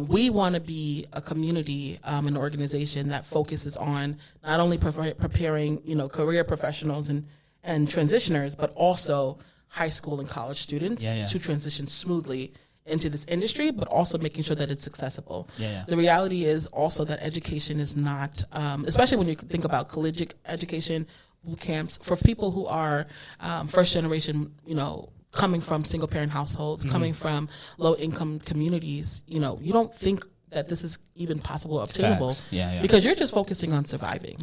We want to be a community, an organization that focuses on not only preparing, career professionals and transitioners, but also high school and college students to transition smoothly into this industry, but also making sure that it's accessible. The reality is also that education is not, especially when you think about collegiate education, boot camps, for people who are first generation, coming from single parent households, coming from low income communities, you don't think that this is even possible or obtainable because you're just focusing on surviving.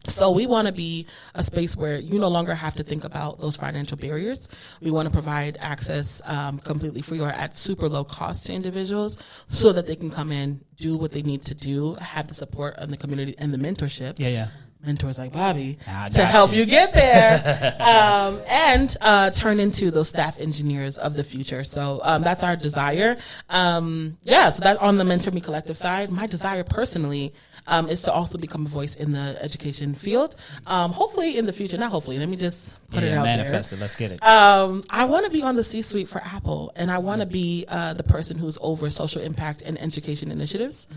So we want to be a space where you no longer have to think about those financial barriers. We want to provide access completely free or at super low cost to individuals so that they can come in, do what they need to do, have the support and the community and the mentorship. Mentors like Bobby to help you get there and turn into those staff engineers of the future. So that's our desire. So that on the Mentor Me Collective side, my desire personally is to also become a voice in the education field. Hopefully in the future, not hopefully, let me just put it out manifest there. It. Let's get it. I want to be on the C-suite for Apple, and I want to be the person who's over social impact and education initiatives.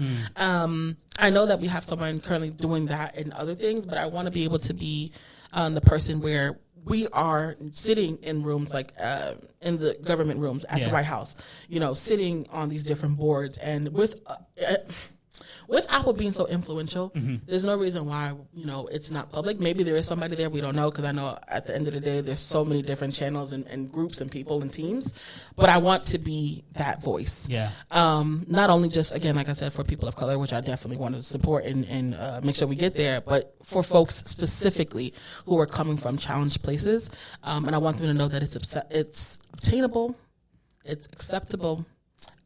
I know that we have someone currently doing that and other things, but I want to be able to be the person where we are sitting in rooms like in the government rooms at the White House, sitting on these different boards, and with Apple being so influential, there's no reason why, it's not public. Maybe there is somebody there we don't know, because I know at the end of the day, there's so many different channels and groups and people and teams. But I want to be that voice. Not only just, again, like I said, for people of color, which I definitely want to support and make sure we get there, but for folks specifically who are coming from challenged places. And I want them to know that it's obtainable, it's acceptable,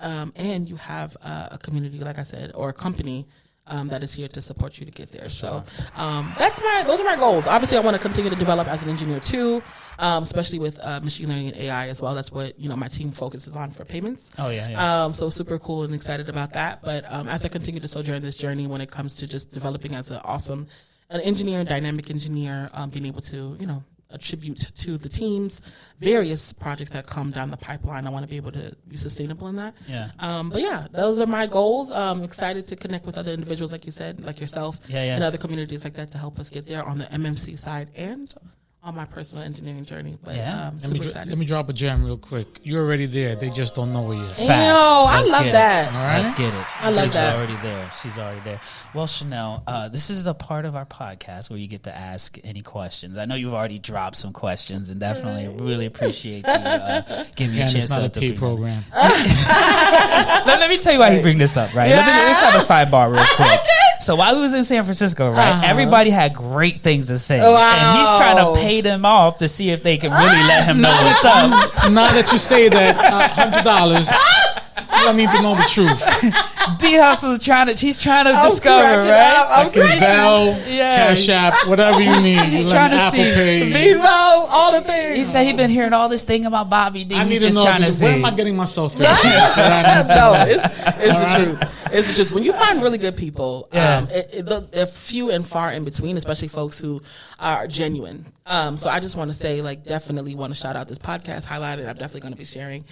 and you have a community, like I said, or a company that is here to support you to get there. So those are my goals. Obviously, I want to continue to develop as an engineer too, especially with machine learning and AI as well. That's what my team focuses on for payments. So super cool and excited about that. But as I continue to sojourn this journey, when it comes to just developing as an engineer, dynamic engineer, being able to attribute to the teams various projects that come down the pipeline. I want to be able to be sustainable in that. But those are my goals. I'm excited to connect with other individuals, like you said, like yourself, and other communities like that to help us get there on the MMC side and on my personal engineering journey. But super excited. Let me drop a gem real quick. You're already there. They just don't know it yet. Facts. I love that. All right? Let's get it. I love that. She's already there. Well, Chanel, this is the part of our podcast where you get to ask any questions. I know you've already dropped some questions, and definitely really appreciate you giving me a chance it's not to a paid program. Let me tell you why he bring this up, right? Let's have a sidebar real quick. So while we was in San Francisco, right, everybody had great things to say. Wow. And he's trying to pay them off to see if they can really let him know what's up. Now that you say that, $100, I need to know the truth. D Hustle's trying to discover, right? Zelle, Cash App, whatever you need. He's trying to Apple see. Pay. Vivo, all the things. He said he been hearing all this thing about BobbyD. I need He's to know trying to see. where am I getting myself in? No, it's the truth. It's the truth. When you find really good people, they're few and far in between, especially folks who are genuine. So I just want to say, definitely want to shout out this podcast, highlight it. I'm definitely going to be sharing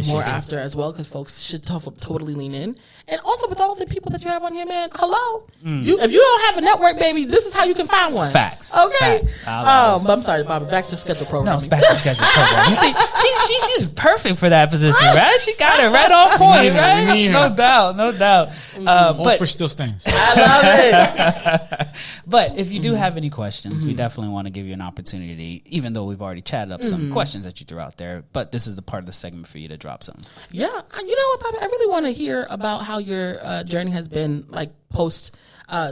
more after as well, because folks should totally lean in. And also with all the people that you have on here, man, hello. If you don't have a network, baby, this is how you can find one. Facts. Okay. Facts. But I'm sorry, Bobby. Back to schedule program. No, it's back to schedule program. You see, she she's perfect for that position, right? She got it right on point, right? No doubt. Offer still stands. I love it. But if you do have any questions, we definitely want to give you an opportunity, even though we've already chatted up some questions that you threw out there. But this is the part of the segment for you to drop something. Yeah, you know what, Papa? I really want to hear about how your journey has been, like post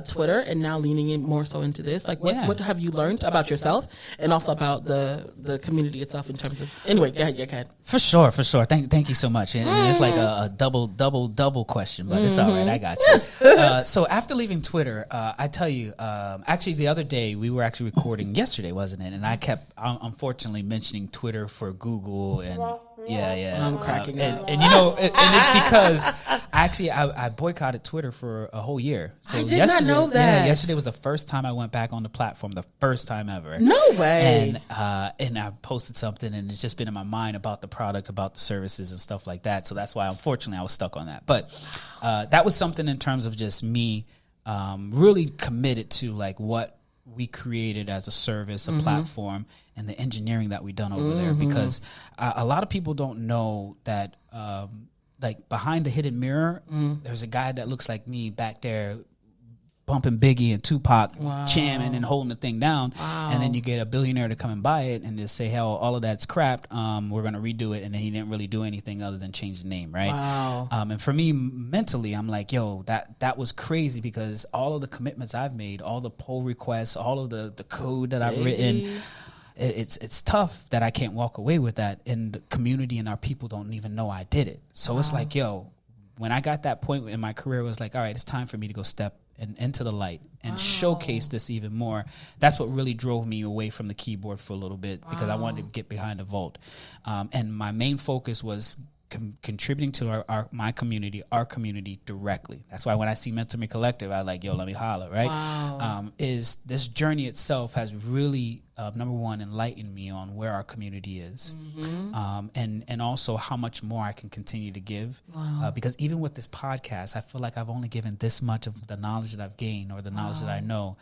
Twitter, and now leaning in more so into this. Like, what have you learned about yourself, and also about the community itself in terms of? Anyway, go ahead. For sure. Thank you so much. And it's like a double question, but it's all right. I got you. So after leaving Twitter, I tell you, actually the other day we were actually recording yesterday, wasn't it? And I kept unfortunately mentioning Twitter for Google and. Yeah. I'm cracking up. And you know, and it's because actually I boycotted Twitter for a whole year. So I did not know that. Yeah, yesterday was the first time I went back on the platform, the first time ever. No way. And I posted something, and it's just been in my mind about the product, about the services and stuff like that. So that's why, unfortunately, I was stuck on that. But that was something in terms of just me really committed to like what we created as a service, a platform, and the engineering that we done over there. Because a lot of people don't know that, like behind the hidden mirror, there's a guy that looks like me back there bumping Biggie and Tupac, jamming and holding the thing down. And then you get a billionaire to come and buy it and just say, hell, all of that's crap. We're going to redo it. And then he didn't really do anything other than change the name, right? Wow. And for me, mentally, I'm like, yo, that was crazy, because all of the commitments I've made, all the pull requests, all of the code that I've written, it's tough that I can't walk away with that. And the community and our people don't even know I did it. So it's like, yo, when I got that point in my career, it was like, all right, it's time for me to go step into the light and showcase this even more. That's what really drove me away from the keyboard for a little bit, because I wanted to get behind the vault. And my main focus was contributing to my community, our community directly. That's why when I see Mentor Me Collective, I like, yo, let me holler, right? Wow. Is this journey itself has really, number one, enlightened me on where our community is. And also how much more I can continue to give. Because even with this podcast, I feel like I've only given this much of the knowledge that I've gained, or the knowledge that I know,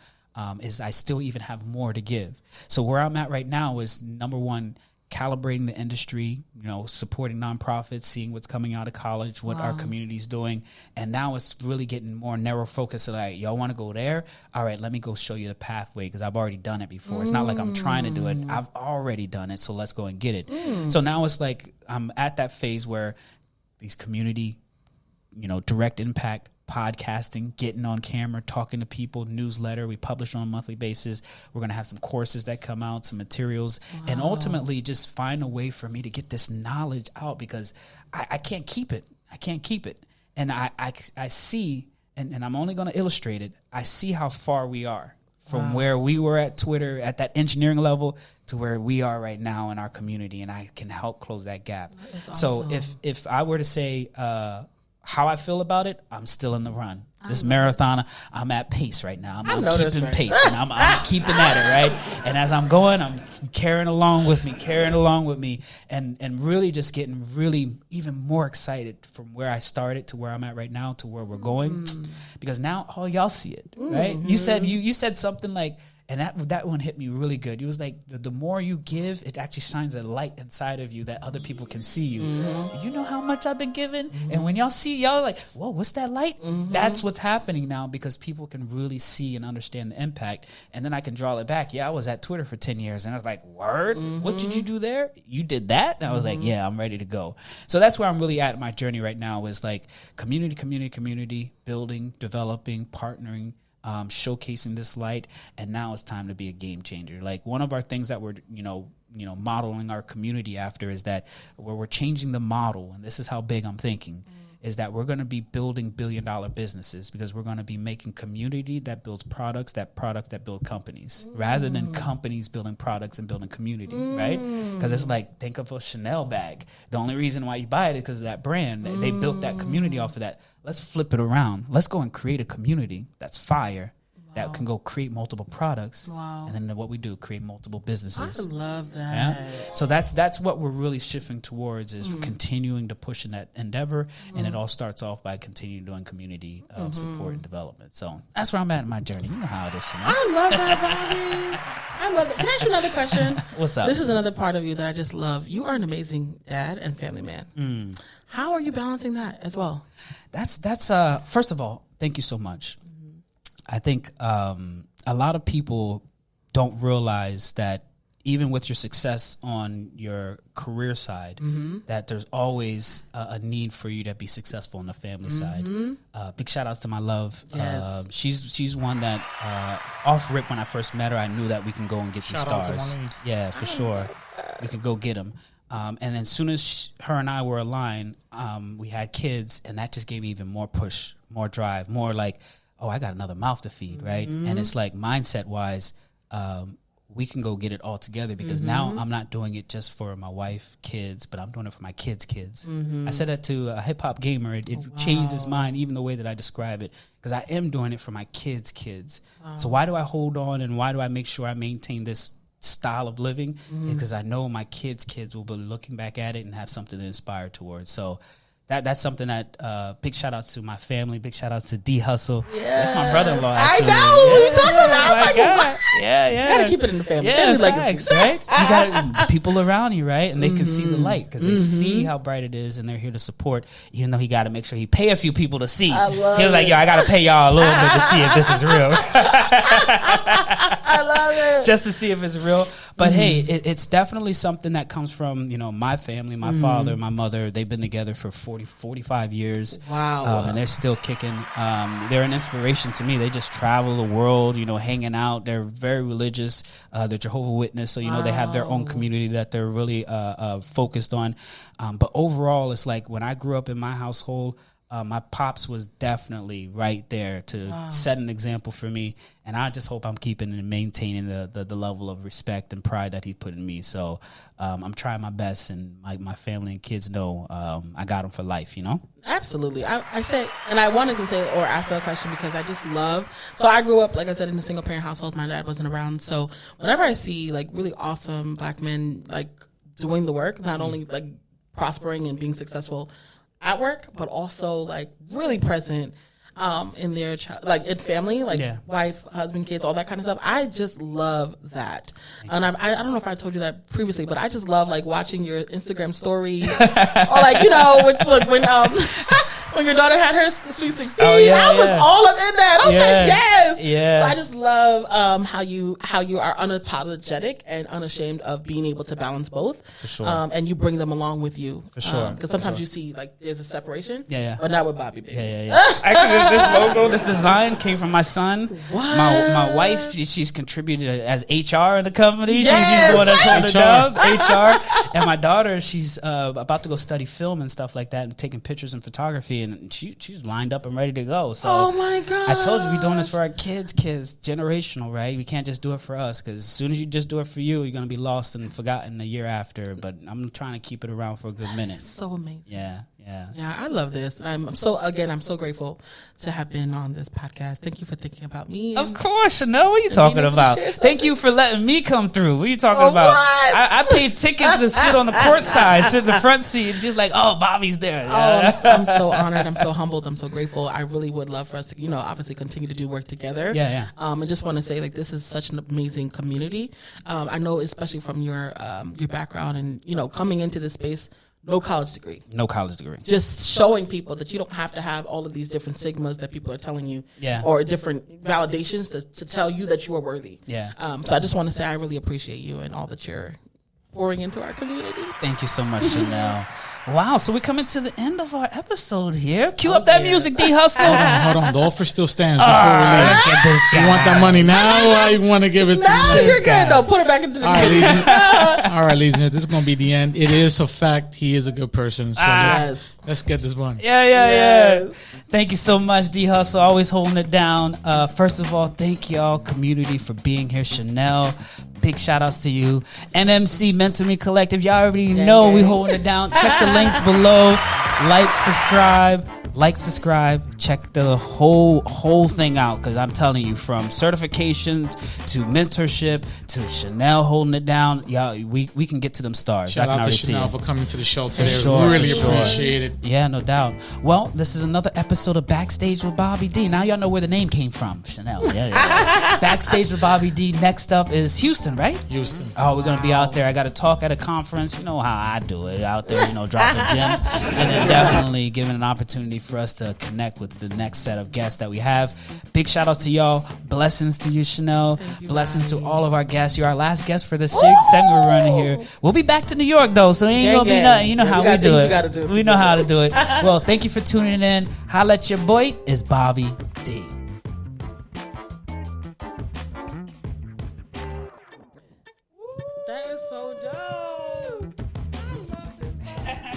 is I still even have more to give. So where I'm at right now is, number one, calibrating the industry, supporting nonprofits, seeing what's coming out of college, what our community's doing. And now it's really getting more narrow focus. Like, y'all want to go there? All right, let me go show you the pathway, because I've already done it before. It's not like I'm trying to do it. I've already done it, so let's go and get it. So now it's like I'm at that phase where these community, direct impact, podcasting, getting on camera, talking to people, newsletter. We publish on a monthly basis. We're going to have some courses that come out, some materials, and ultimately just find a way for me to get this knowledge out, because I can't keep it. And I see, and I'm only going to illustrate it, I see how far we are from where we were at Twitter at that engineering level to where we are right now in our community, and I can help close that gap. So if I were to say, how I feel about it, I'm still in the run. This marathon, I'm at pace right now. I'm keeping pace, and I'm keeping at it, right? And as I'm going, I'm carrying along with me, and really just getting really even more excited from where I started to where I'm at right now to where we're going, because now all y'all see it, right? You said something like, and that one hit me really good. It was like, the more you give, it actually shines a light inside of you that other people can see you. You know how much I've been giving? And when y'all see, y'all like, whoa, what's that light? That's what's happening now, because people can really see and understand the impact. And then I can draw it back. Yeah, I was at Twitter for 10 years, and I was like, word? What did you do there? You did that? And I was like, yeah, I'm ready to go. So that's where I'm really at in my journey right now, is like community, building, developing, partnering, showcasing this light, and now it's time to be a game changer. Like, one of our things that we're modeling our community after is that where we're changing the model, and this is how big I'm thinking, is that we're going to be building billion-dollar businesses, because we're going to be making community that builds products that build companies, rather than companies building products and building community, right? Because it's like, think of a Chanel bag. The only reason why you buy it is because of that brand. They built that community off of that. Let's flip it around. Let's go and create a community that's fire, that can go create multiple products. Wow. And then what we do, create multiple businesses. I love that. Yeah. So that's what we're really shifting towards, is continuing to push in that endeavor. And it all starts off by continuing doing community support and development. So that's where I'm at in my journey. You know how it is. You know? I love that, Bobby. I love it. Can I ask you another question? What's up? This is another part of you that I just love. You are an amazing dad and family man. How are you balancing that as well? That's first of all, thank you so much. I think a lot of people don't realize that even with your success on your career side, that there's always a need for you to be successful on the family side. Big shout outs to my love. Yes. She's one that off rip, when I first met her, I knew that we can go and get these Shout out to stars. Marlene. Yeah, for sure. We could go get them. And then as soon as her and I were aligned, we had kids, and that just gave me even more push, more drive, more like, oh, I got another mouth to feed, right? And it's like mindset-wise, we can go get it all together, because now I'm not doing it just for my wife, kids, but I'm doing it for my kids' kids. I said that to a hip-hop gamer. It changed his mind, even the way that I describe it, because I am doing it for my kids' kids. So why do I hold on, and why do I make sure I maintain this style of living? Because I know my kids' will be looking back at it and have something to inspire towards. So that's something that big shout outs to my family, big shout outs to D Hustle. Yeah. That's my brother-in-law. I know. Yeah. We talking about. I was like, God. Yeah. You gotta keep it in the family. Yeah, family facts, right? You got people around you, right? And they can see the light, because they see how bright it is, and they're here to support. Even though he got to make sure he pay a few people to see. He was like, "Yo, I got to pay y'all a little bit to see if this is real." I love it. Just to see if it's real. But hey, it's definitely something that comes from, my family, my father, my mother. They've been together for 45 years. Wow. And they're still kicking. They're an inspiration to me. They just travel the world, hanging out. They're very religious. They're Jehovah's Witness. So, they have their own community that they're really focused on. But overall, it's like when I grew up in my household, my pops was definitely right there to set an example for me, and I just hope I'm keeping and maintaining the level of respect and pride that he put in me. So I'm trying my best, and my family and kids know I got them for life. Absolutely. I say, and I wanted to say or ask that question because I just love. So I grew up, like I said, in a single parent household. My dad wasn't around, so whenever I see like really awesome Black men like doing the work, not only like prospering and being successful at work, but also like really present in their like in family, like wife, husband, kids, all that kind of stuff. I just love that. And I don't know if I told you that previously, but I just love like watching your Instagram stories or like when your daughter had her Sweet 16, I was all up in that. I was like, yes. Yeah. So I just love how you are unapologetic and unashamed of being able to balance both. For sure. And you bring them along with you. For sure. Because sometimes you see like there's a separation. Yeah. But not with Bobby, baby. Yeah. Actually, this logo, this design came from my son. What? My wife, she's contributed as HR in the company. She's doing us on the job. HR. And my daughter, she's about to go study film and stuff like that, and taking pictures and photography. And she's lined up and ready to go. So oh my God. I told you we're doing this for our kids, generational, right? We can't just do it for us, because as soon as you just do it for you, you're going to be lost and forgotten a year after. But I'm trying to keep it around for a good minute. So amazing. Yeah, I love this. I'm so grateful to have been on this podcast. Thank you for thinking about me. Of course, Chanel. What are you talking about? Thank you for letting me come through. What are you talking about? What? I paid tickets to sit on the court side, sit in the front seat. She's like, "Oh, Bobby's there." Oh, I'm so honored. I'm so humbled. I'm so grateful. I really would love for us to, obviously continue to do work together. Yeah. I just want to say, like, this is such an amazing community. I know, especially from your background and coming into this space. No college degree. Just showing people that you don't have to have all of these different stigmas that people are telling you, or different validations to tell you that you are worthy. Yeah. So I just want to say I really appreciate you and all that you're pouring into our community. Thank you so much, Chanel. Wow, so we're coming to the end of our episode here. Cue up that music, D Hustle. Hold on. The offer still stands before we leave. You want that money now, or you want to give it to me? No, you're good. No, put it back into the All right, ladies and gentlemen, this is going to be the end. It is a fact. He is a good person. So let's get this money. Yeah. Thank you so much, D Hustle. Always holding it down. First of all, thank y'all, community, for being here. Chanel, big shout outs to you. MMC Mentor Me Collective. Y'all already know we holding it down. Check the links below. Like, subscribe, check the whole thing out, because I'm telling you, from certifications to mentorship to Chanel holding it down, y'all, we can get to them stars. Shout out to Chanel for coming to the show today. Really appreciate it. Yeah, no doubt. Well, this is another episode of Backstage with BobbyD. Now y'all know where the name came from, Chanel. Yeah. Backstage with BobbyD. Next up is Houston, right? Houston. Oh, we're gonna be out there. I got to talk at a conference. You know how I do it out there. Dropping gems, and then definitely giving an opportunity for us to connect with the next set of guests that we have. Big shout outs to y'all. Blessings to you, Chanel. Blessings to all of our guests. You're our last guest for this segment we're running here. We'll be back to New York though, so it ain't gonna be nothing. You know how we do it. We know how to do it. Well, thank you for tuning in. Holla at your boy. It's Bobby D.